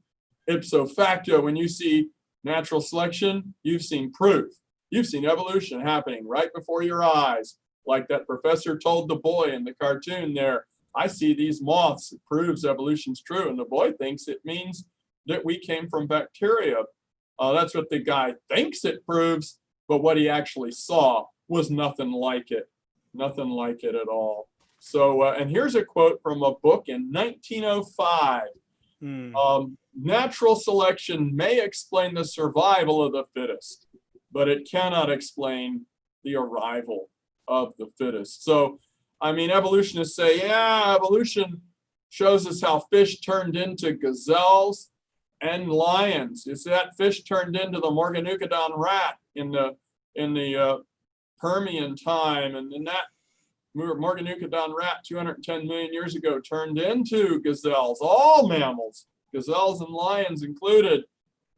Ipso facto, when you see natural selection, you've seen proof. You've seen evolution happening right before your eyes. Like that professor told the boy in the cartoon there, I see these moths, it proves evolution's true. And the boy thinks it means that we came from bacteria. That's what the guy thinks it proves, but what he actually saw was nothing like it at all. So, and here's a quote from a book in 1905. Natural selection may explain the survival of the fittest, but it cannot explain the arrival of the fittest. So, I mean, evolutionists say, yeah, evolution shows us how fish turned into gazelles and lions. It's that fish turned into the Morganucodon rat in the Permian time, and then that Morganucodon rat 210 million years ago turned into gazelles, all mammals, gazelles and lions included.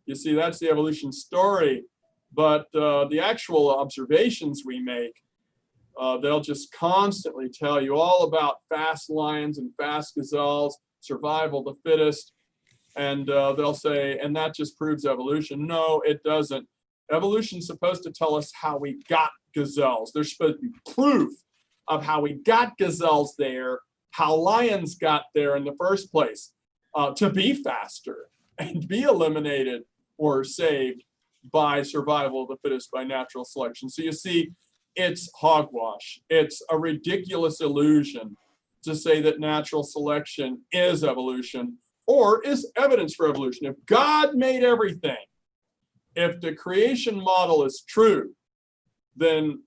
You see, that's the evolution story. But the actual observations we make, they'll just constantly tell you all about fast lions and fast gazelles, survival of the fittest. And they'll say, and that just proves evolution. No, it doesn't. Evolution's supposed to tell us how we got gazelles. There's supposed to be proof of how we got gazelles there, how lions got there in the first place, to be faster and be eliminated or saved by survival of the fittest by natural selection. So you see, it's hogwash. It's a ridiculous illusion to say that natural selection is evolution or is evidence for evolution. If God made everything, if the creation model is true, then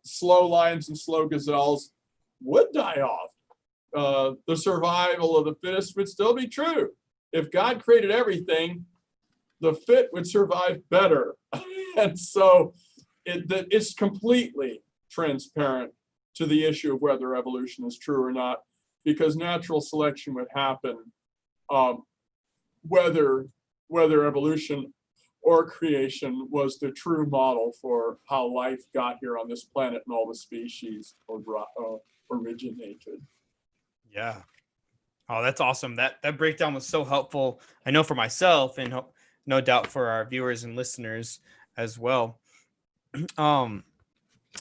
slow lions and slow gazelles would die off. The survival of the fittest would still be true. If God created everything, the fit would survive better. And so it's completely transparent to the issue of whether evolution is true or not, because natural selection would happen whether evolution or creation was the true model for how life got here on this planet and all the species originated. Yeah. Oh, that's awesome. That breakdown was so helpful. I know for myself, and no doubt for our viewers and listeners as well.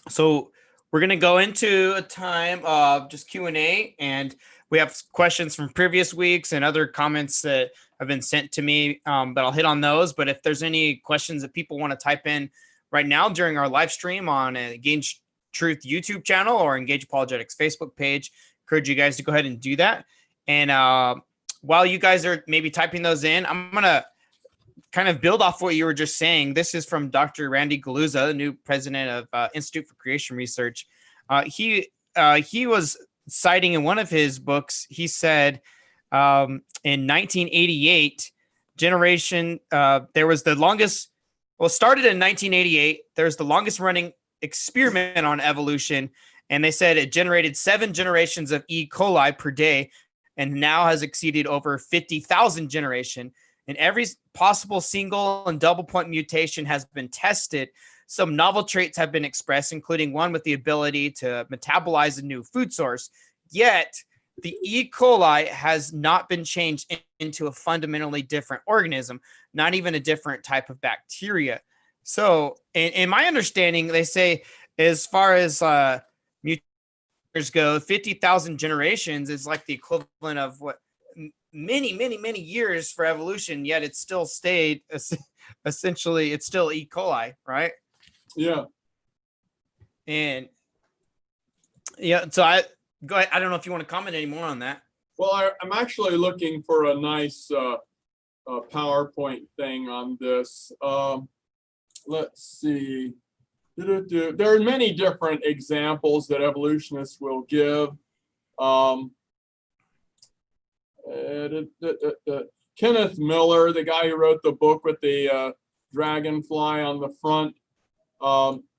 So we're gonna go into a time of just Q&A, and we have questions from previous weeks and other comments that have been sent to me, but I'll hit on those. But if there's any questions that people want to type in right now during our live stream on Engage Truth YouTube channel or Engage Apologetics Facebook page, encourage you guys to go ahead and do that. And while you guys are maybe typing those in, I'm going to kind of build off what you were just saying. This is from Dr. Randy Galuza, the new president of Institute for Creation Research. He was citing in one of his books, he said in 1988, there was the longest, well, started in 1988. There's the longest running experiment on evolution. And they said it generated 7 generations of E. coli per day and now has exceeded over 50,000 generation. And every possible single and double point mutation has been tested. Some novel traits have been expressed, including one with the ability to metabolize a new food source. Yet, the E. coli has not been changed into a fundamentally different organism, not even a different type of bacteria. So, in my understanding, they say as far as mutations go, 50,000 generations is like the equivalent of what many years for evolution, yet it still stayed essentially, it's still E. coli, right? Yeah. And yeah, so go ahead. I don't know if you want to comment any more on that. Well, I'm actually looking for a nice PowerPoint thing on this. Let's see. There are many different examples that evolutionists will give. Kenneth Miller, the guy who wrote the book with the dragonfly on the front,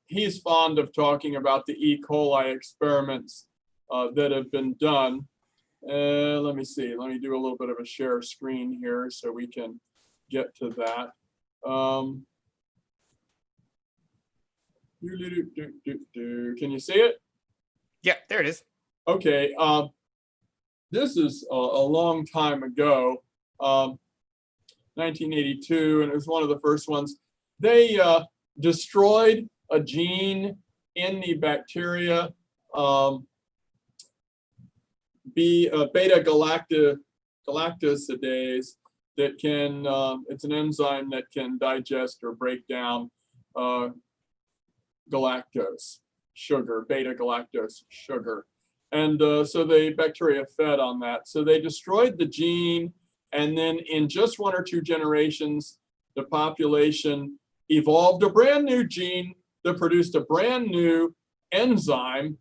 he's fond of talking about the E. coli experiments that have been done. Let me see. Let me do a little bit of a share screen here so we can get to that. Can you see it? Yeah, there it is. Okay. This is a long time ago, 1982, and it was one of the first ones. They destroyed a gene in the bacteria, beta-galactosidase, that can, it's an enzyme that can digest or break down galactose, sugar, beta-galactose sugar. And so the bacteria fed on that. So they destroyed the gene, and then in just 1 or 2 generations, the population evolved a brand new gene that produced a brand new enzyme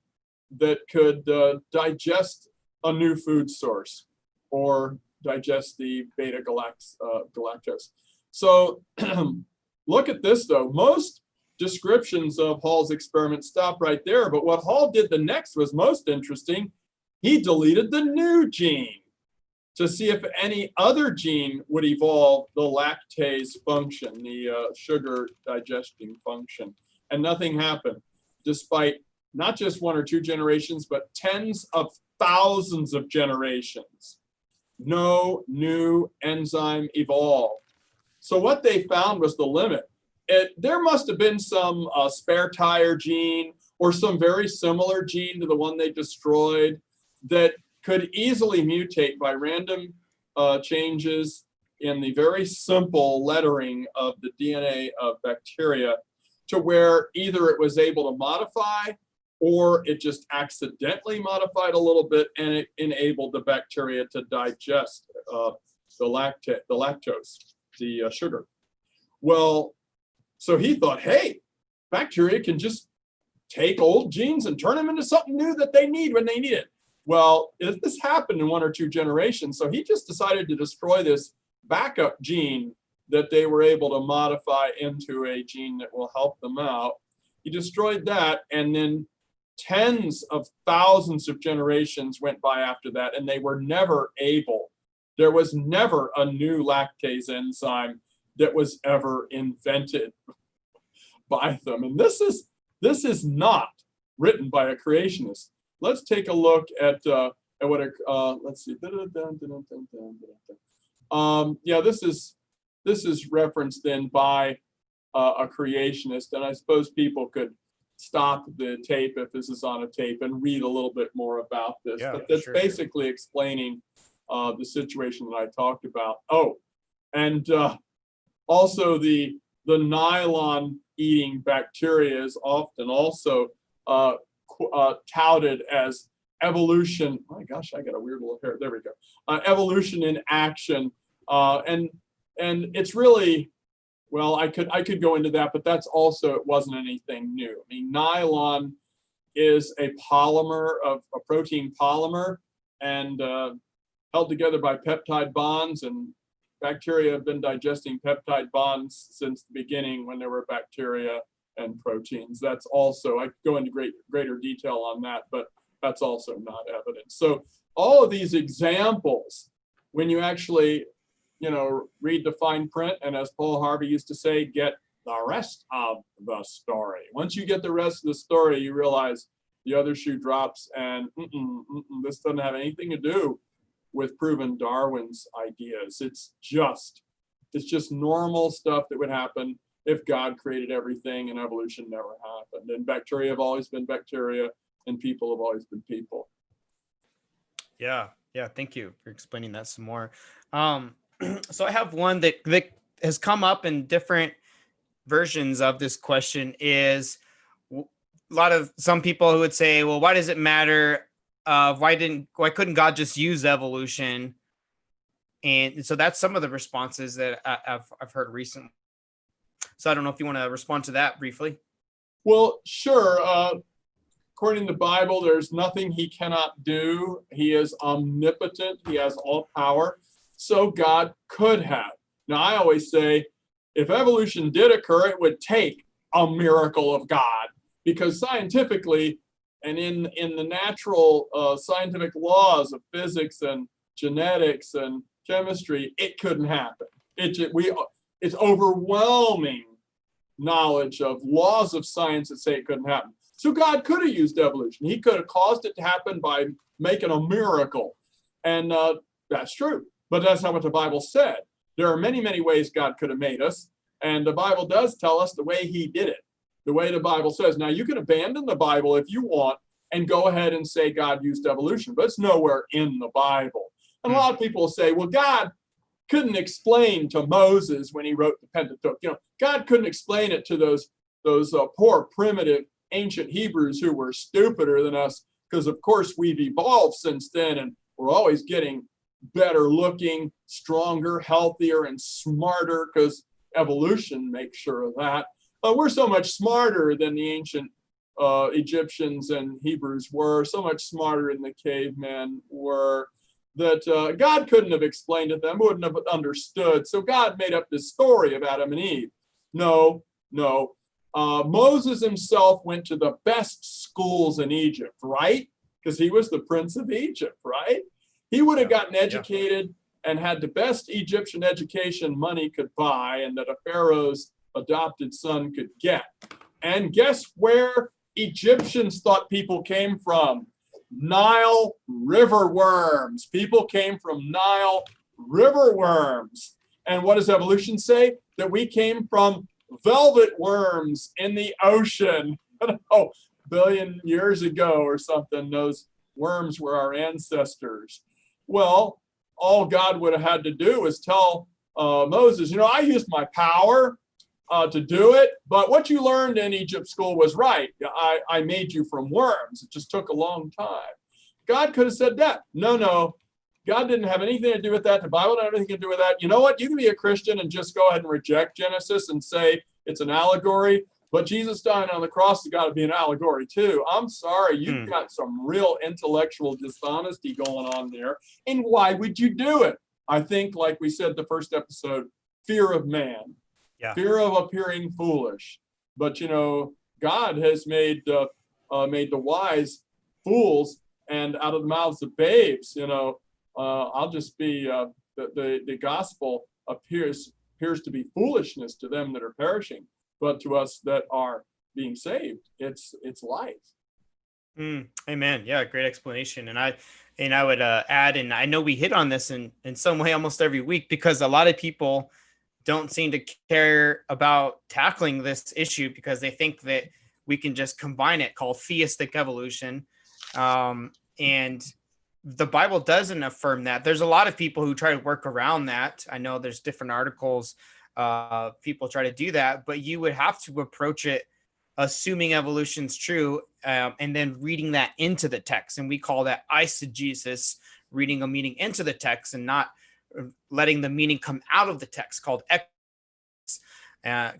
that could digest a new food source or digest the galactose. So look at this, though. Most descriptions of Hall's experiment stop right there, but what Hall did the next was most interesting. He deleted the new gene to see if any other gene would evolve the lactase function, the sugar digesting function, and nothing happened, despite not just 1 or 2 generations, but tens of thousands of generations. No new enzyme evolved. So what they found was the limit. There must have been some spare tire gene or some very similar gene to the one they destroyed that could easily mutate by random changes in the very simple lettering of the DNA of bacteria to where either it was able to modify or it just accidentally modified a little bit and it enabled the bacteria to digest the lactose, the sugar. Well, so he thought, hey, bacteria can just take old genes and turn them into something new that they need when they need it. Well, if this happened in 1 or 2 generations, so he just decided to destroy this backup gene that they were able to modify into a gene that will help them out. He destroyed that, and then tens of thousands of generations went by after that, and they were never able. There was never a new lactase enzyme that was ever invented by them. And this is not written by a creationist. Let's take a look at what let's see. Yeah, this is referenced then by a creationist, and I suppose people could stop the tape if this is on a tape and read a little bit more about this. Yeah, but that's sure. basically explaining the situation that I talked about. Oh, and also the nylon eating bacteria is often also touted as evolution. My gosh, I got a weird little hair. There we go. Evolution in action, and it's really, well, I could go into that, but that's also, it wasn't anything new. I mean, nylon is a polymer of a protein polymer and held together by peptide bonds, and bacteria have been digesting peptide bonds since the beginning when there were bacteria and proteins. That's also, I could go into greater detail on that, but that's also not evidence. So all of these examples, when you actually, read the fine print, and as Paul Harvey used to say, get the rest of the story. Once you get the rest of the story, you realize the other shoe drops, and this doesn't have anything to do with proving Darwin's ideas. It's just normal stuff that would happen if God created everything and evolution never happened. And bacteria have always been bacteria, and people have always been people. Yeah. Thank you for explaining that some more. So I have one that has come up in different versions of this question. Is some people who would say, well, why does it matter? Why couldn't God just use evolution? And so that's some of the responses that I've heard recently. So I don't know if you want to respond to that briefly. Well, sure. According to the Bible, there's nothing he cannot do. He is omnipotent. He has all power. So God could have. Now, I always say, if evolution did occur, it would take a miracle of God, because scientifically and in the natural scientific laws of physics and genetics and chemistry, it couldn't happen. It's overwhelming knowledge of laws of science that say it couldn't happen. So God could have used evolution. He could have caused it to happen by making a miracle. And that's true. But that's not what the Bible said. There are many, many ways God could have made us. And the Bible does tell us the way he did it, the way the Bible says. Now, you can abandon the Bible if you want and go ahead and say God used evolution, but it's nowhere in the Bible. And a lot of people say, well, God couldn't explain to Moses when he wrote the Pentateuch. God couldn't explain it to those poor, primitive, ancient Hebrews who were stupider than us. because of course we've evolved since then, and we're always getting better looking, stronger, healthier, and smarter, because evolution makes sure of that. But we're so much smarter than the ancient Egyptians and Hebrews were, so much smarter than the cavemen were, that God couldn't have explained to them, wouldn't have understood. So God made up this story of Adam and Eve. No. Moses himself went to the best schools in Egypt, right? Because he was the prince of Egypt, right? He would have gotten educated and had the best Egyptian education money could buy and that a pharaoh's adopted son could get. And guess where Egyptians thought people came from? Nile river worms. People came from Nile river worms. And what does evolution say? That we came from velvet worms in the ocean. I don't know, a billion years ago or something, those worms were our ancestors. Well, all God would have had to do was tell Moses, I used my power to do it, but what you learned in Egypt school was right. I made you from worms. It just took a long time. God could have said that. No. God didn't have anything to do with that. The Bible didn't have anything to do with that. You know what? You can be a Christian and just go ahead and reject Genesis and say it's an allegory, but Jesus dying on the cross has got to be an allegory too. I'm sorry, you've got some real intellectual dishonesty going on there. And why would you do it? I think, like we said the first episode, fear of man, fear of appearing foolish. But God has made the wise fools, and out of the mouths of babes. I'll just be the gospel appears to be foolishness to them that are perishing, but to us that are being saved, it's life. Amen. Yeah, great explanation. And I would add, and I know we hit on this in some way almost every week, because a lot of people don't seem to care about tackling this issue because they think that we can just combine it, called theistic evolution. And the Bible doesn't affirm that. There's a lot of people who try to work around that. I know there's different articles, people try to do that, but you would have to approach it assuming evolution's true, and then reading that into the text. And we call that eisegesis, reading a meaning into the text and not letting the meaning come out of the text, called exegesis.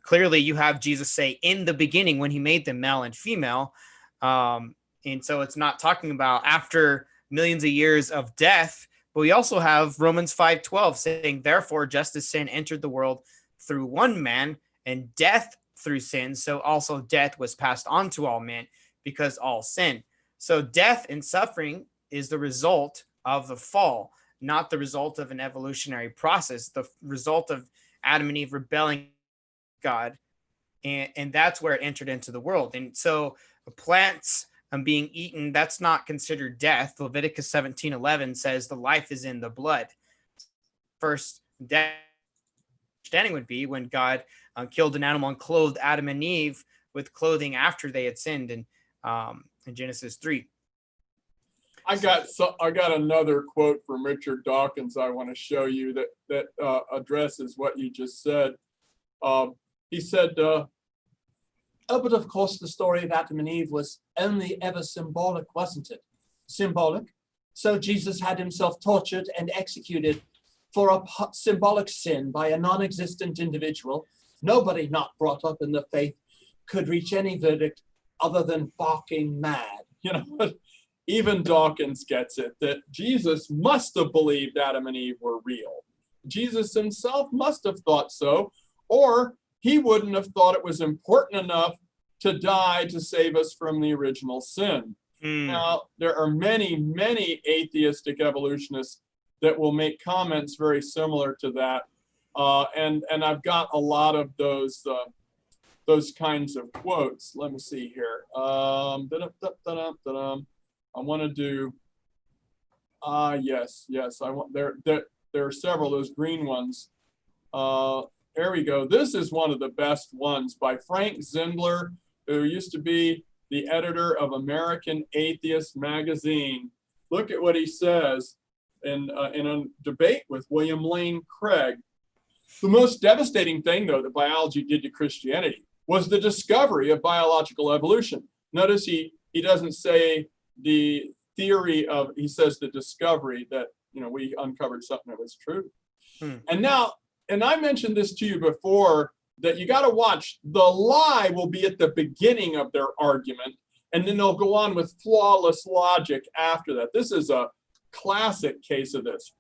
Clearly you have Jesus say in the beginning when he made them male and female. And so it's not talking about after millions of years of death, but we also have Romans 5:12 saying, therefore, just as sin entered the world through one man and death through sin, so also death was passed on to all men because all sin. So death and suffering is the result of the fall, not the result of an evolutionary process, the result of Adam and Eve rebelling God. And that's where it entered into the world. And so plants being eaten, that's not considered death. Leviticus 17:11 says the life is in the blood. First death understanding would be when God killed an animal and clothed Adam and Eve with clothing after they had sinned in Genesis 3. I got another quote from Richard Dawkins I want to show you that addresses what you just said. He said, but of course the story of Adam and Eve was only ever symbolic, wasn't it? Symbolic. So Jesus had himself tortured and executed for a symbolic sin by a non-existent individual. Nobody not brought up in the faith could reach any verdict other than barking mad. Even Dawkins gets it, that Jesus must have believed Adam and Eve were real. Jesus himself must have thought so, or he wouldn't have thought it was important enough to die to save us from the original sin. Now, there are many, many atheistic evolutionists that will make comments very similar to that. And I've got a lot of those kinds of quotes. Let me see here. I want to do, yes. I want there are several, those green ones. There we go. This is one of the best ones by Frank Zindler, who used to be the editor of American Atheist magazine. Look at what he says in a debate with William Lane Craig. The most devastating thing, though, that biology did to Christianity was the discovery of biological evolution. Notice he doesn't say the theory of, he says, the discovery that, we uncovered something that was true. And now, and I mentioned this to you before, that you got to watch, the lie will be at the beginning of their argument, and then they'll go on with flawless logic after that. This is a classic case of this.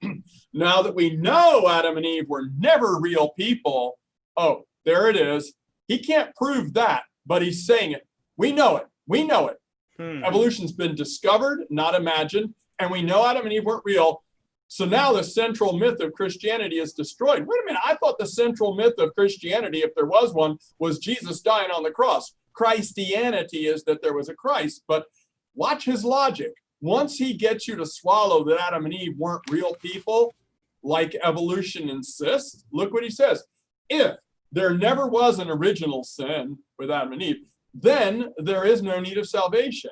Now that we know Adam and Eve were never real people, oh, there it is. He can't prove that, but he's saying it. We know it. We know it. Evolution's been discovered, not imagined, and we know Adam and Eve weren't real. So now the central myth of Christianity is destroyed. Wait a minute, I thought the central myth of Christianity, if there was one, was Jesus dying on the cross. Christianity is that there was a Christ, but watch his logic. Once he gets you to swallow that Adam and Eve weren't real people, like evolution insists, look what he says. If there never was an original sin with Adam and Eve, then there is no need of salvation.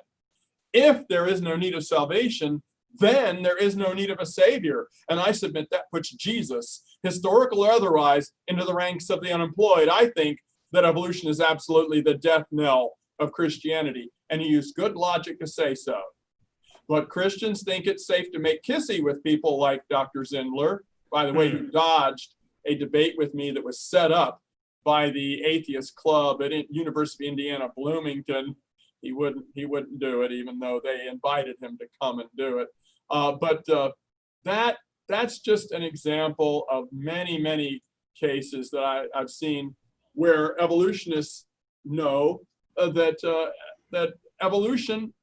If there is no need of salvation, then there is no need of a savior. And I submit that puts Jesus, historical or otherwise, into the ranks of the unemployed. I think that evolution is absolutely the death knell of Christianity, and he used good logic to say so. But Christians think it's safe to make kissy with people like Dr. Zindler, by the way, who dodged a debate with me that was set up by the Atheist Club at University of Indiana, Bloomington. He wouldn't do it, even though they invited him to come and do it. But that's just an example of many, many cases that I've seen where evolutionists know that evolution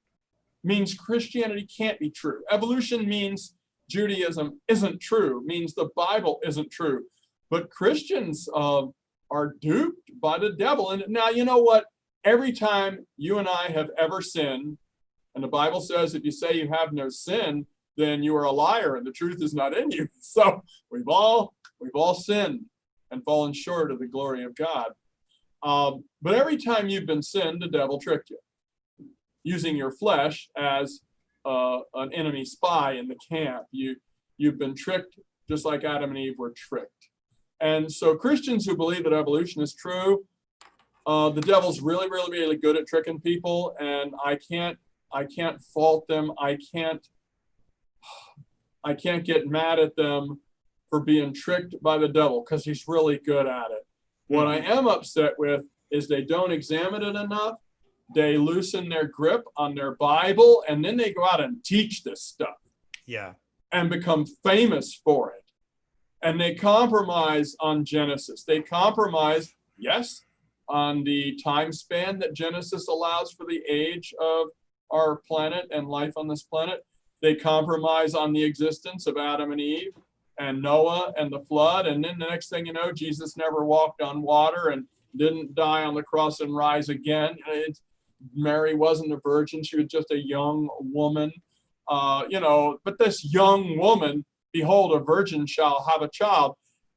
means Christianity can't be true. Evolution means Judaism isn't true, means the Bible isn't true. But Christians are duped by the devil. And now, you know what? Every time you and I have ever sinned, and the Bible says if you say you have no sin, then you are a liar and the truth is not in you. So we've all sinned and fallen short of the glory of God. But every time you've been sinned, the devil tricked you, using your flesh as an enemy spy in the camp. You've been tricked just like Adam and Eve were tricked. And so Christians who believe that evolution is true, the devil's really, really, really good at tricking people, and I can't fault them. I can't get mad at them for being tricked by the devil, because he's really good at it. What I am upset with is they don't examine it enough. They loosen their grip on their Bible, and then they go out and teach this stuff. Yeah. And become famous for it. And they compromise on Genesis. They compromise, yes, on the time span that Genesis allows for the age of our planet and life on this planet. They compromise on the existence of Adam and Eve and Noah and the flood. And then the next thing you know, Jesus never walked on water and didn't die on the cross and rise again. Mary wasn't a virgin. She was just a young woman. But this young woman, behold, a virgin shall have a child.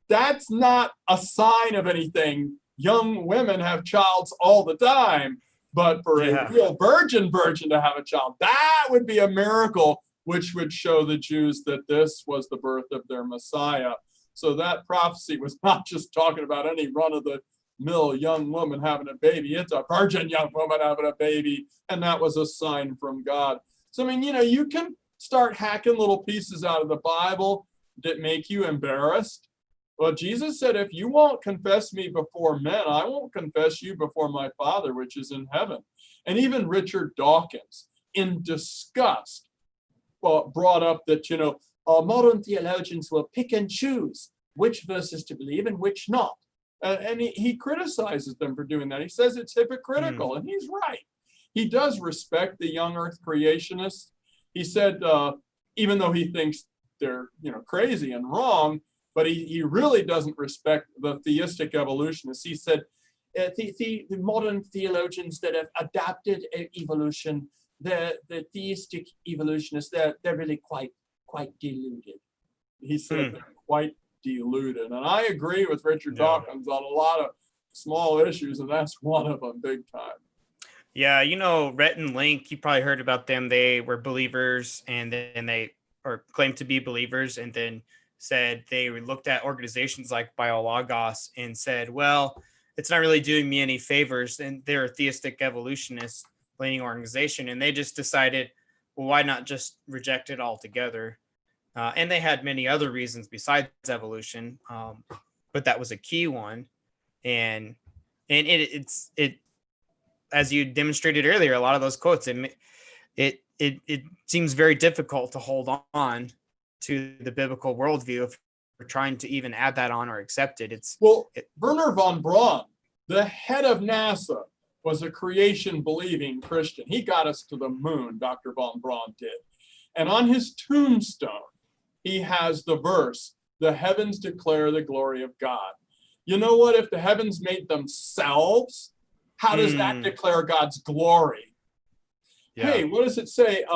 That's not a sign of anything. Young women have childs all the time. But for a real virgin to have a child, that would be a miracle, which would show the Jews that this was the birth of their Messiah. So that prophecy was not just talking about any run-of-the-mill young woman having a baby. It's a virgin young woman having a baby, and that was a sign from God. So, you can start hacking little pieces out of the Bible that make you embarrassed. Well, Jesus said, if you won't confess me before men, I won't confess you before my Father, which is in heaven. And even Richard Dawkins, in disgust, brought up that, modern theologians will pick and choose which verses to believe and which not. And he criticizes them for doing that. He says it's hypocritical, and he's right. He does respect the young earth creationists. He said, even though he thinks they're crazy and wrong, but he really doesn't respect the theistic evolutionists. He said, the modern theologians that have adapted evolution, the theistic evolutionists, they're really quite deluded. He said they're quite deluded. And I agree with Richard Dawkins on a lot of small issues, and that's one of them big time. Yeah, Rhett and Link, you probably heard about them. They were believers, and then they claimed to be believers, and then said they looked at organizations like BioLogos and said, well, it's not really doing me any favors. And they're a theistic evolutionist leaning organization. And they just decided, well, why not just reject it altogether? And they had many other reasons besides evolution, but that was a key one. And it as you demonstrated earlier, a lot of those quotes, it seems very difficult to hold on to the biblical worldview if we're trying to even add that on or accept it. Wernher von Braun, the head of NASA, was a creation believing Christian. He got us to the moon, Dr. von Braun did. And on his tombstone, he has the verse, "The heavens declare the glory of God." You know what? If the heavens made themselves, how does that declare God's glory? Yeah. Hey, what does it say?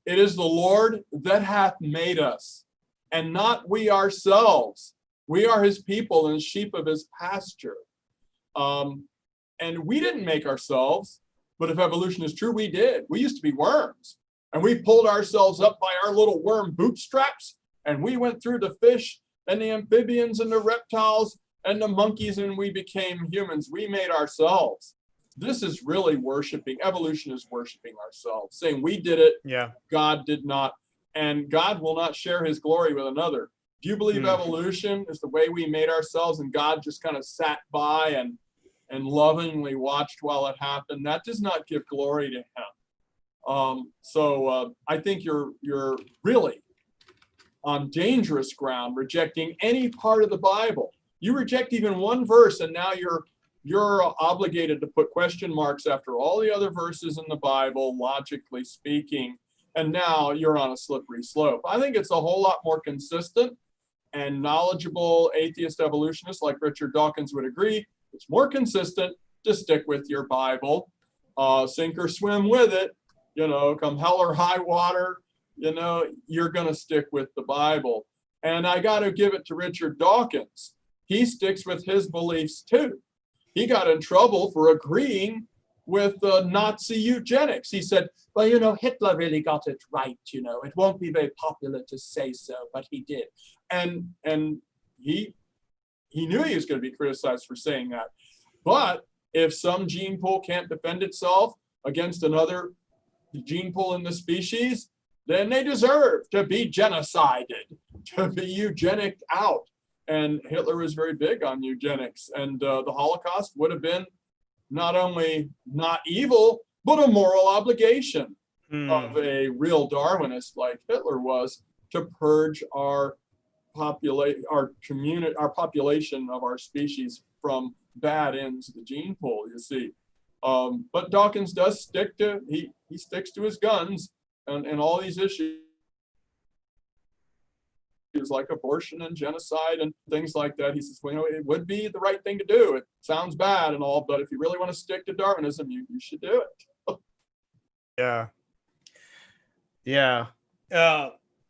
It is the Lord that hath made us, and not we ourselves. We are his people and sheep of his pasture. And we didn't make ourselves, but if evolution is true, we did. We used to be worms, and we pulled ourselves up by our little worm bootstraps, and we went through the fish and the amphibians and the reptiles and the monkeys, and we became humans. We made ourselves. This is really worshiping. Evolution is worshiping ourselves, saying we did it. Yeah. God did not, and God will not share his glory with another. Do you believe evolution is the way we made ourselves, and God just kind of sat by and lovingly watched while it happened? That does not give glory to him. So I think you're really on dangerous ground rejecting any part of the Bible. You reject even one verse, and now you're obligated to put question marks after all the other verses in the Bible, logically speaking, and now you're on a slippery slope. I think it's a whole lot more consistent, and knowledgeable atheist evolutionists like Richard Dawkins would agree, it's more consistent to stick with your Bible, sink or swim with it, come hell or high water, you're going to stick with the Bible. And I got to give it to Richard Dawkins. He sticks with his beliefs too. He got in trouble for agreeing with Nazi eugenics. He said, well, Hitler really got it right, It won't be very popular to say so, but he did. And he knew he was going to be criticized for saying that. But if some gene pool can't defend itself against another gene pool in the species, then they deserve to be genocided, to be eugenicked out. And Hitler was very big on eugenics, and the Holocaust would have been not only not evil, but a moral obligation of a real Darwinist like Hitler was to purge our population of our species from bad ends of the gene pool, you see. But Dawkins does stick to, he sticks to his guns and all these issues, like abortion and genocide and things like that. He says, it would be the right thing to do. It sounds bad and all, but if you really want to stick to Darwinism, you should do it. Yeah.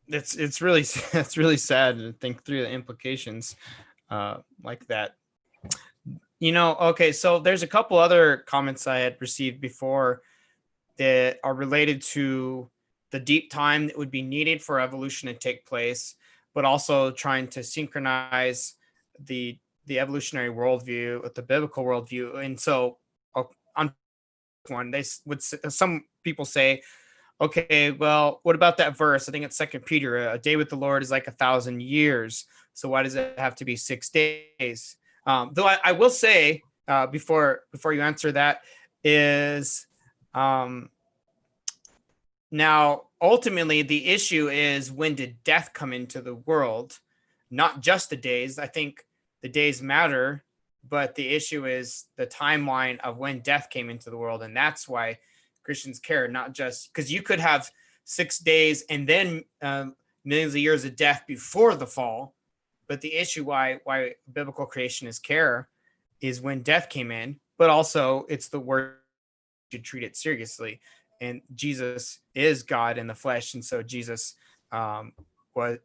It's really sad to think through the implications like that. Okay, so there's a couple other comments I had received before that are related to the deep time that would be needed for evolution to take place, but also trying to synchronize the evolutionary worldview with the biblical worldview. And so on one, some people say, okay, well, what about that verse? I think it's 2 Peter, a day with the Lord is like 1,000 years. So why does it have to be 6 days? Though I will say, before you answer that, is now ultimately the issue is, when did death come into the world? Not just the days. I think the days matter, but the issue is the timeline of when death came into the world. And that's why Christians care, not just because you could have 6 days and then millions of years of death before the fall. But the issue why biblical creationists care is when death came in, but also it's the word to treat it seriously. And Jesus is God in the flesh, and so Jesus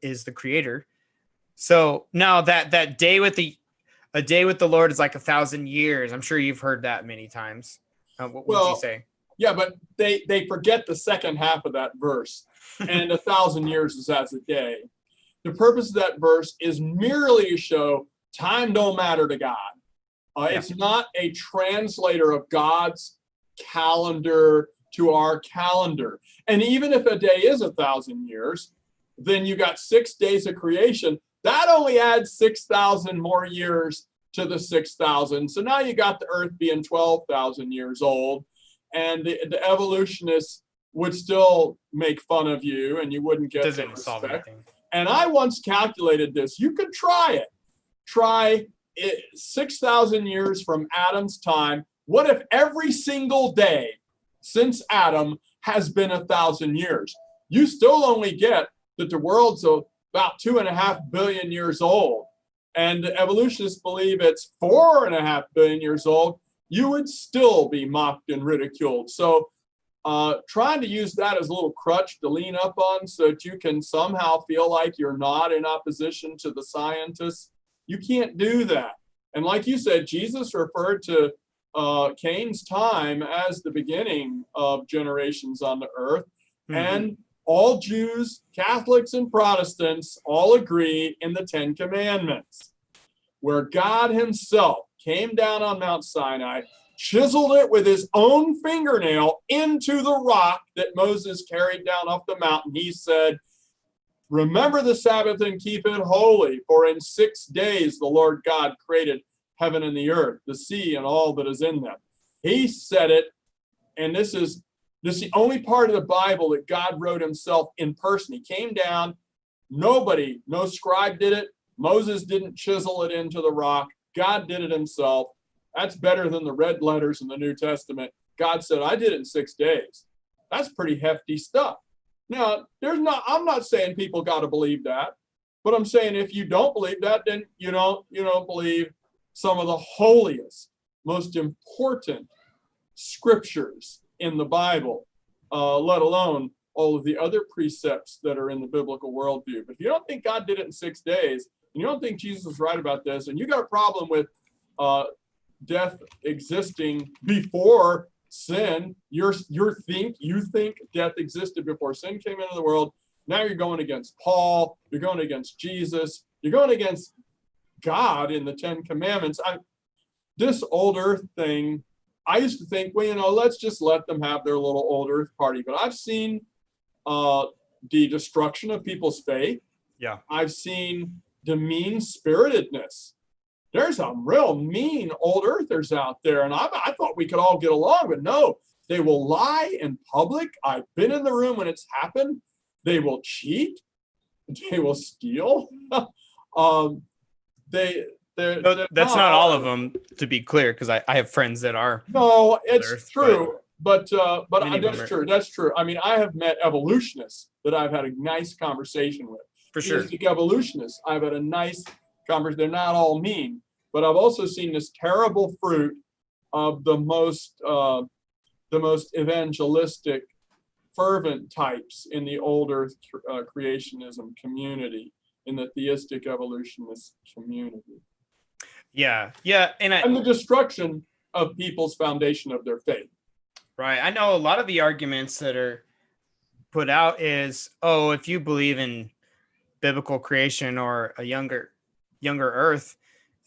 is the creator. So now that day with a day with the Lord is like 1,000 years. I'm sure you've heard that many times. What would you say? Yeah, but they forget the second half of that verse, and 1,000 years is as a day. The purpose of that verse is merely to show time don't matter to God. It's not a translator of God's calendar to our calendar. And even if a day is 1,000 years, then you got 6 days of creation. That only adds 6,000 more years to the 6,000. So now you got the earth being 12,000 years old, and the evolutionists would still make fun of you, and you wouldn't get the Doesn't solve respect. anything. And I once calculated this. You could try it. Try it 6,000 years from Adam's time. What if every single day since Adam has been 1,000 years? You still only get that the world's about 2.5 billion years old. And the evolutionists believe it's 4.5 billion years old. You would still be mocked and ridiculed. So trying to use that as a little crutch to lean up on so that you can somehow feel like you're not in opposition to the scientists, you can't do that. And like you said, Jesus referred to Cain's time as the beginning of generations on the earth. Mhm. And all Jews, Catholics, and Protestants all agree in the Ten Commandments, where God himself came down on Mount Sinai, chiseled it with his own fingernail into the rock that Moses carried down off the mountain. He said, "Remember the Sabbath and keep it holy, for in 6 days the Lord God created heaven and the earth, the sea, and all that is in them." He said it, and this is the only part of the Bible that God wrote himself in person. He came down. No scribe did it. Moses didn't chisel it into the rock. God did it himself. That's better than the red letters in the New Testament. God said, "I did it in 6 days." That's pretty hefty stuff. Now, I'm not saying people got to believe that, but I'm saying if you don't believe that, then you don't believe some of the holiest, most important scriptures in the Bible, let alone all of the other precepts that are in the biblical worldview. But if you don't think God did it in 6 days, and you don't think Jesus was right about this, and you got a problem with death existing before sin, you think death existed before sin came into the world. Now you're going against Paul, you're going against Jesus, you're going against God in the Ten Commandments. This old earth thing, I used to think, well, let's just let them have their little old earth party. But I've seen the destruction of people's faith. Yeah. I've seen the mean-spiritedness. There's some real mean old earthers out there, and I thought we could all get along, but no, they will lie in public. I've been in the room when it's happened. They will cheat. They will steal. That's not all of them, to be clear, because I have friends that are. No, it's Earth, true, but many of them that's true. That's true. I mean, I have met evolutionists that I've had a nice conversation with. For sure. Theistic evolutionists, I've had a nice conversation. They're not all mean, but I've also seen this terrible fruit of the most evangelistic, fervent types in the old earth creationism community, in the theistic evolutionist community. Yeah, and the destruction of people's foundation of their faith. Right. I know a lot of the arguments that are put out is, oh, if you believe in biblical creation or a younger earth,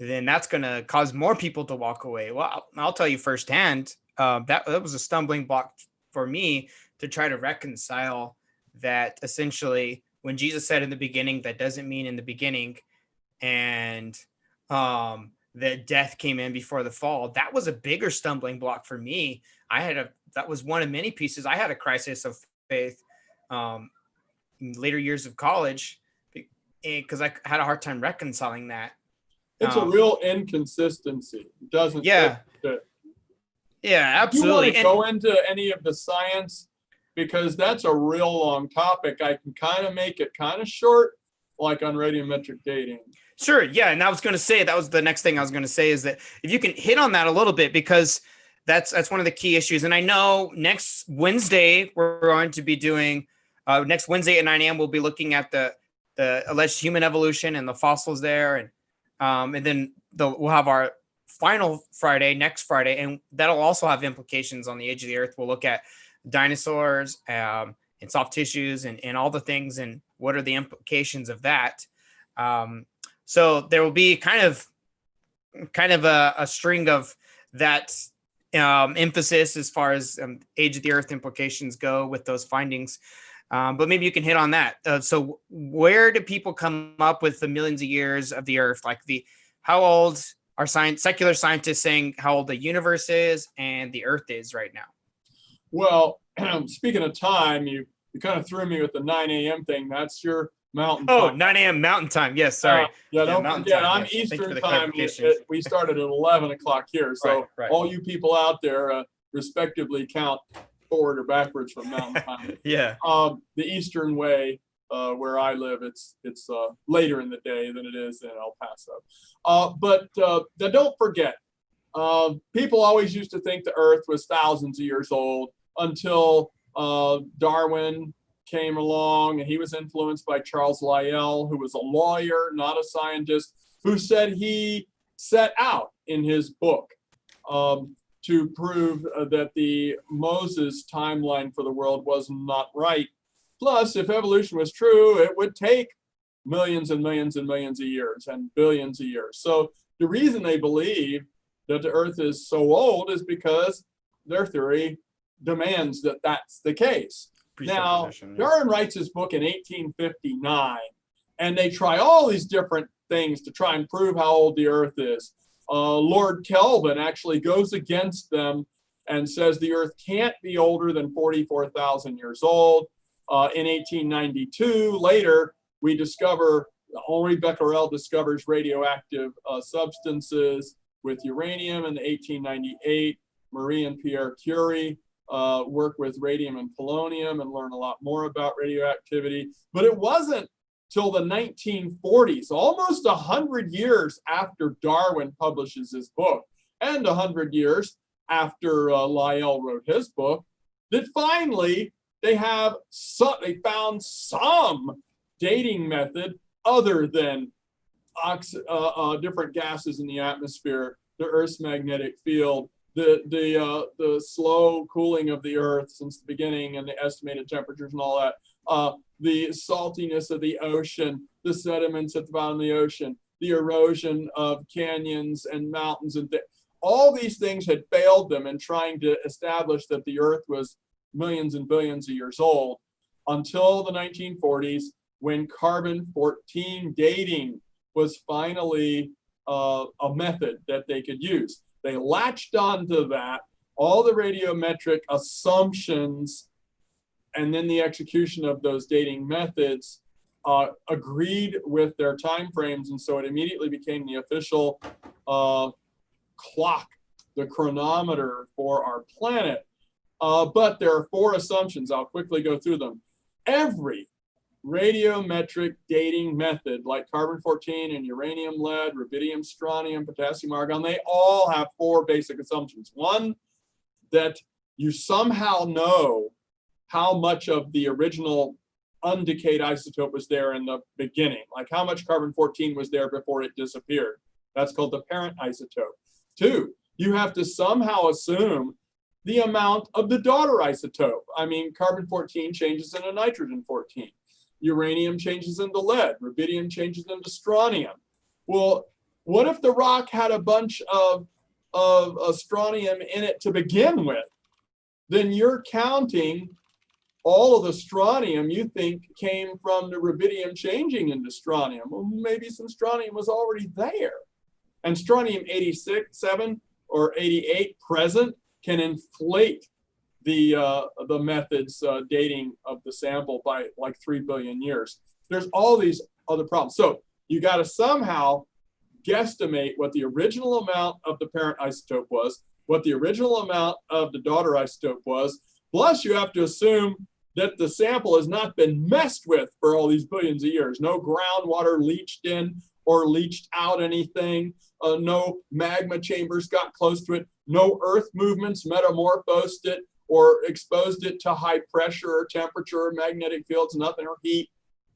then that's going to cause more people to walk away. Well, I'll tell you firsthand, that was a stumbling block for me to try to reconcile that. Essentially, when Jesus said in the beginning, that doesn't mean in the beginning, and that death came in before the fall. That was a bigger stumbling block for me. That was one of many pieces. I had a crisis of faith in later years of college because I had a hard time reconciling that. It's a real inconsistency. It doesn't. Yeah. Yeah, absolutely. Do you want to go into any of the science? Because that's a real long topic. I can kind of make it kind of short, like on radiometric dating. Sure. Yeah. And I was going to say, that was the next thing I was going to say, is that if you can hit on that a little bit, because that's one of the key issues. And I know next Wednesday, we're going to be doing, next Wednesday at 9 a.m., we'll be looking at the alleged human evolution and the fossils there. And then we'll have our final Friday, next Friday, and that'll also have implications on the age of the earth. We'll look at dinosaurs and soft tissues and all the things, and what are the implications of that. So there will be kind of kind of a string of that emphasis as far as age of the Earth implications go with those findings. But maybe you can hit on that. So where do people come up with the millions of years of the Earth? Like how old are secular scientists saying how old the universe is and the Earth is right now? Well, speaking of time, you kind of threw me with the 9 a.m. thing. That's your mountain Oh, time. 9 a.m. Mountain Time. Yes, sorry. Yeah, don't Mountain forget, time, I'm yes. Thank you for Eastern the time. clarification. We started at 11 o'clock here. So Right. all you people out there, respectively count forward or backwards from mountain time. Yeah. The Eastern way, where I live, it's later in the day than it is in El Paso. But don't forget, people always used to think the Earth was thousands of years old until Darwin came along, and he was influenced by Charles Lyell, who was a lawyer, not a scientist, who said he set out in his book to prove that the Moses timeline for the world was not right. Plus, if evolution was true, it would take millions and millions and millions of years and billions of years. So the reason they believe that the Earth is so old is because their theory demands that that's the case. Now, Darwin writes his book in 1859, and they try all these different things to try and prove how old the Earth is. Lord Kelvin actually goes against them and says the Earth can't be older than 44,000 years old. In 1892, later, we discover, Henri Becquerel discovers radioactive substances with uranium. In 1898, Marie and Pierre Curie work with radium and polonium and learn a lot more about radioactivity. But it wasn't till the 1940s, almost 100 years after Darwin publishes his book, and 100 years after Lyell wrote his book, that finally they found some dating method other than different gases in the atmosphere, the Earth's magnetic field, the slow cooling of the Earth since the beginning, and the estimated temperatures and all that, the saltiness of the ocean, the sediments at the bottom of the ocean, the erosion of canyons and mountains, and all these things had failed them in trying to establish that the Earth was millions and billions of years old until the 1940s, when carbon-14 dating was finally a method that they could use. They latched onto that, all the radiometric assumptions, and then the execution of those dating methods agreed with their time frames, and so it immediately became the official clock, the chronometer for our planet. But there are 4 assumptions. I'll quickly go through them. Every radiometric dating method, like carbon-14 and uranium, lead, rubidium, strontium, potassium, argon, they all have 4 basic assumptions. One, that you somehow know how much of the original undecayed isotope was there in the beginning, like how much carbon-14 was there before it disappeared. That's called the parent isotope. 2, you have to somehow assume the amount of the daughter isotope. I mean, carbon-14 changes into nitrogen-14. Uranium changes into lead. Rubidium changes into strontium. Well, what if the rock had a bunch of strontium in it to begin with? Then you're counting all of the strontium you think came from the rubidium changing into strontium. Well, maybe some strontium was already there. And strontium 87 or 88 present can inflate the method's dating of the sample by like 3 billion years. There's all these other problems. So you got to somehow guesstimate what the original amount of the parent isotope was, what the original amount of the daughter isotope was, plus you have to assume that the sample has not been messed with for all these billions of years. No groundwater leached in or leached out anything. No magma chambers got close to it. No earth movements metamorphosed it or exposed it to high pressure or temperature or magnetic fields, nothing, or heat.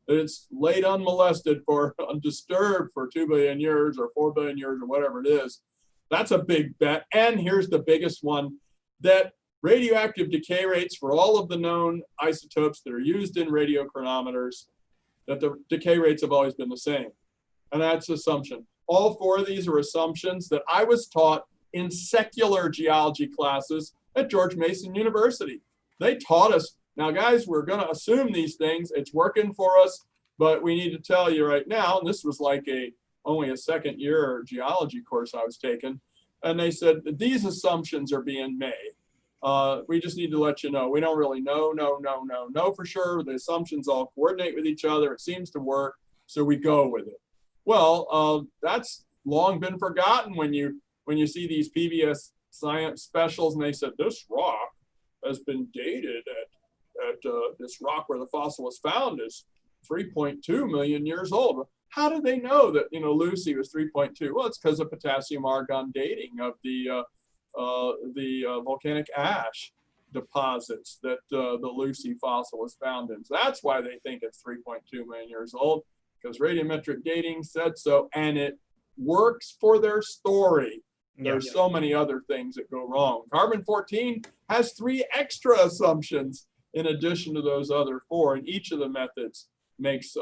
It's laid unmolested for undisturbed for 2 billion years or 4 billion years or whatever it is. That's a big bet. And here's the biggest one, that radioactive decay rates for all of the known isotopes that are used in radiochronometers, that the decay rates have always been the same. And that's assumption. all four of these are assumptions that I was taught in secular geology classes at George Mason University. They taught us, now guys, we're going to assume these things. It's working for us, but we need to tell you right now, and this was like only a second year geology course I was taking, and they said these assumptions are being made. We just need to let you know. We don't really know for sure. The assumptions all coordinate with each other. It seems to work, so we go with it. Well, that's long been forgotten when you see these PBS science specials and they said this rock has been dated at this rock where the fossil was found is 3.2 million years old. How did they know that Lucy was 3.2? Well, it's because of potassium argon dating of the volcanic ash deposits that the Lucy fossil was found in. So that's why they think it's 3.2 million years old, because radiometric dating said so, and it works for their story. There's so many other things that go wrong. Carbon-14 has 3 extra assumptions in addition to those other 4, and each of the methods makes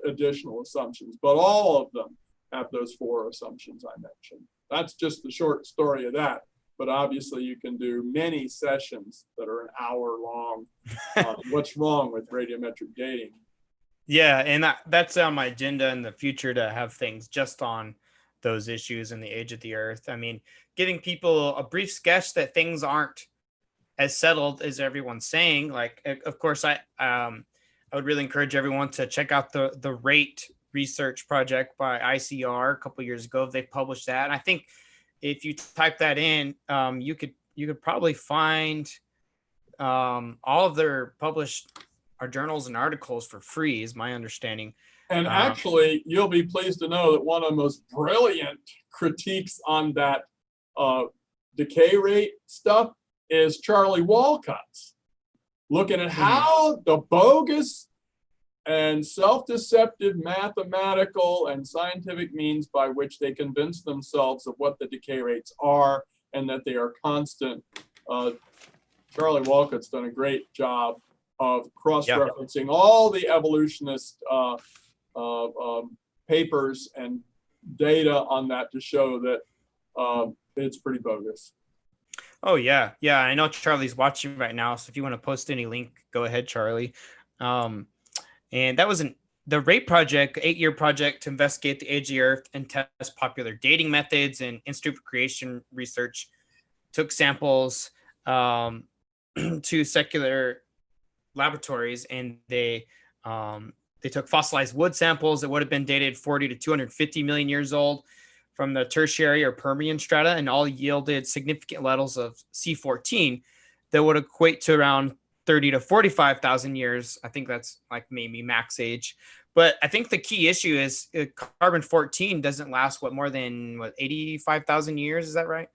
additional assumptions, but all of them have those 4 assumptions I mentioned. That's just the short story of that. But obviously you can do many sessions that are an hour long on what's wrong with radiometric dating. Yeah, and that's on my agenda in the future, to have things just on those issues in the age of the Earth. I mean, giving people a brief sketch that things aren't as settled as everyone's saying. Like, of course, I would really encourage everyone to check out the RATE research project by ICR a couple years ago. They published that, and I think if you type that in, you could probably find all of their published journals and articles for free, is my understanding. And actually, you'll be pleased to know that one of the most brilliant critiques on that decay rate stuff is Charlie Walcott's, looking at how the bogus and self-deceptive mathematical and scientific means by which they convince themselves of what the decay rates are and that they are constant. Charlie Walcott's done a great job of cross-referencing all the evolutionist papers and data on that to show that it's pretty bogus. Oh, yeah. Yeah, I know Charlie's watching right now, so if you want to post any link, go ahead, Charlie. And that was the RATE project, 8-year project to investigate the age of the Earth and test popular dating methods and institute for creation research. Took samples to secular laboratories, and they took fossilized wood samples that would have been dated 40 to 250 million years old from the tertiary or Permian strata, and all yielded significant levels of C14 that would equate to around 30 to 45,000 years. I think that's like maybe max age. But I think the key issue is carbon-14 doesn't last more than 85,000 years. Is that right?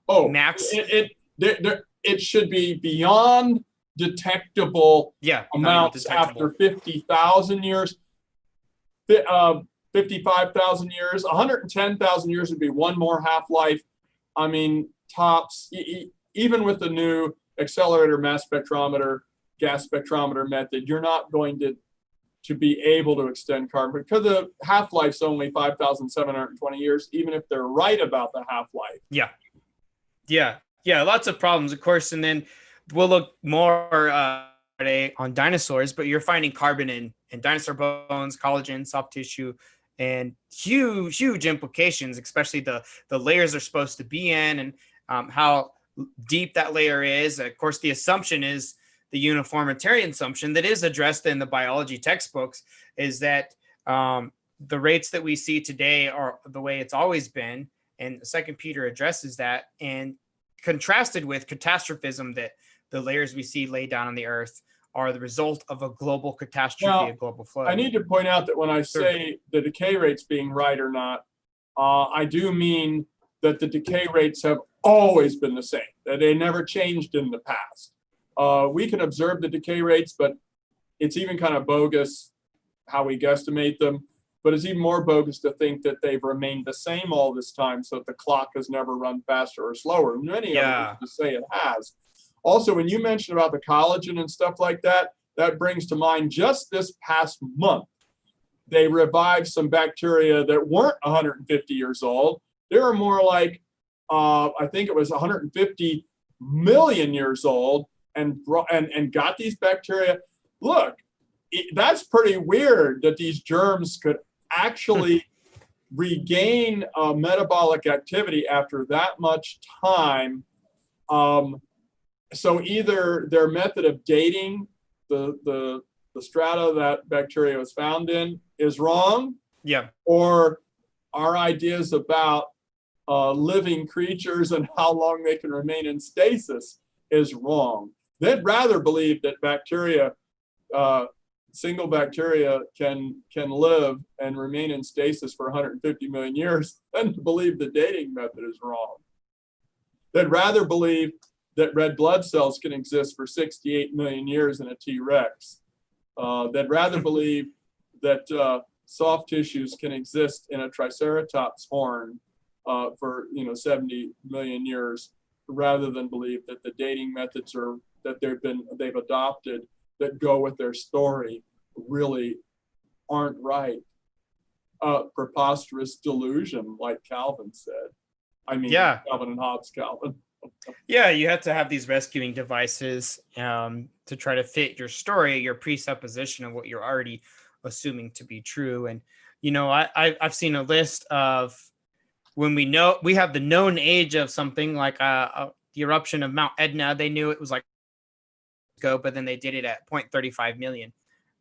Oh, max. It should be beyond detectable amounts after 50,000 years. 55,000 years, 110,000 years would be one more half-life. I mean, tops, even with the new accelerator mass spectrometer, gas spectrometer method, you're not going to be able to extend carbon because the half-life's only 5,720 years, even if they're right about the half-life. Yeah, lots of problems, of course. And then we'll look more today on dinosaurs, but you're finding carbon in dinosaur bones, collagen, soft tissue, and huge implications, especially the layers are supposed to be in, and how deep that layer is. Of course, the assumption is the uniformitarian assumption that is addressed in the biology textbooks, is that the rates that we see today are the way it's always been. And Second Peter addresses that, and contrasted with catastrophism, that the layers we see laid down on the earth are the result of a global catastrophe, a global flood. I need to point out that when I say the decay rates being right or not, I do mean that the decay rates have always been the same, that they never changed in the past. We can observe the decay rates, but it's even kind of bogus how we guesstimate them. But it's even more bogus to think that they've remained the same all this time, so that the clock has never run faster or slower. Many of them to say it has. Also, when you mentioned about the collagen and stuff like that, that brings to mind just this past month, they revived some bacteria that weren't 150 years old. They were more like, I think it was 150 million years old, and got these bacteria. Look, that's pretty weird that these germs could actually regain metabolic activity after that much time. So either their method of dating the strata that bacteria was found in is wrong, Yeah. or our ideas about living creatures and how long they can remain in stasis is wrong. They'd rather believe that bacteria, single bacteria can live and remain in stasis for 150 million years than to believe the dating method is wrong. They'd rather believe that red blood cells can exist for 68 million years in a T-Rex. They'd rather believe that soft tissues can exist in a Triceratops horn for 70 million years, rather than believe that the dating methods that they've adopted that go with their story really aren't right. Preposterous delusion, like Calvin said. I mean, Yeah. Calvin and Hobbes, Calvin. Yeah, you have to have these rescuing devices to try to fit your story, your presupposition of what you're already assuming to be true. And I've seen a list of when we have the known age of something like the eruption of Mount Etna. They knew it was like go, but then they did it at 0.35 million.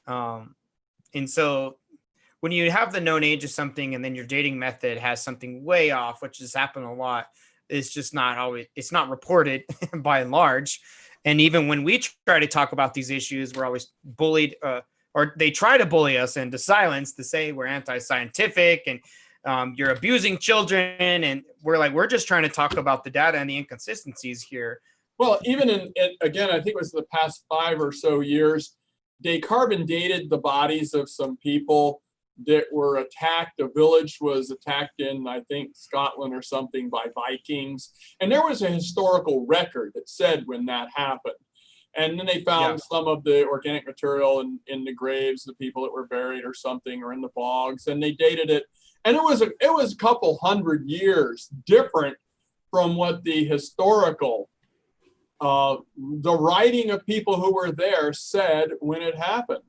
And so when you have the known age of something and then your dating method has something way off, which has happened a lot, it's just not always, it's not reported by and large. And even when we try to talk about these issues, we're always bullied, or they try to bully us into silence to say we're anti-scientific and you're abusing children. And we're just trying to talk about the data and the inconsistencies here. Well, even again, I think it was the past 5 or so years, they carbon dated the bodies of some people that were attacked. A village was attacked in, I think, Scotland or something by Vikings. And there was a historical record that said when that happened. And then they found some of the organic material in the graves, the people that were buried or something, or in the bogs, and they dated it. And it was a couple hundred years different from what the historical, the writing of people who were there said when it happened.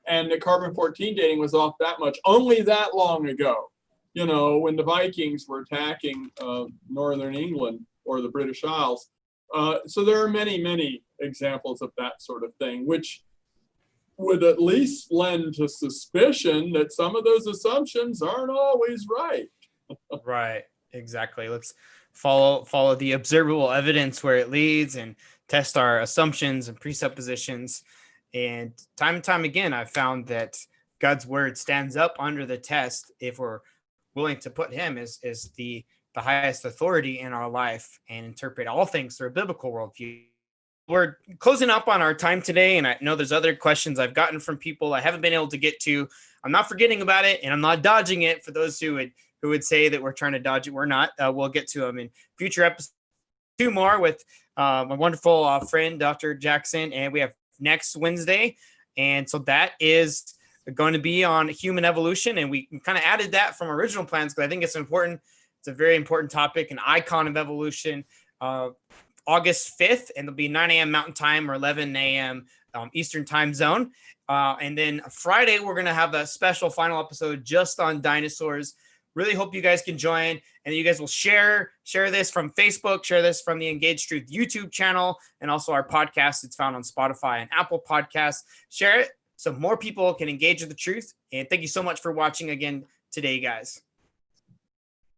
And the carbon-14 dating was off that much, only that long ago, when the Vikings were attacking northern England or the British Isles. So there are many, many examples of that sort of thing, which would at least lend to suspicion that some of those assumptions aren't always right. Right, exactly. Let's follow the observable evidence where it leads and test our assumptions and presuppositions. And time again, I've found that God's word stands up under the test if we're willing to put him as the highest authority in our life and interpret all things through a biblical worldview. We're closing up on our time today, and I know there's other questions I've gotten from people I haven't been able to get to. I'm not forgetting about it, and I'm not dodging it. For those who would say that we're trying to dodge it, we're not. We'll get to them in future episodes. 2 more with my wonderful friend, Dr. Jackson, and we have next Wednesday. And so that is going to be on human evolution. And we kind of added that from original plans because I think it's important. It's a very important topic, an icon of evolution. August 5th, and it'll be 9 a.m. Mountain Time or 11 a.m. Eastern Time Zone. And then Friday, we're going to have a special final episode just on dinosaurs. Really hope you guys can join, and you guys will share this from Facebook, share this from the Engaged Truth YouTube channel, and also our podcast. It's found on Spotify and Apple Podcasts. Share it so more people can engage with the truth. And thank you so much for watching again today, guys.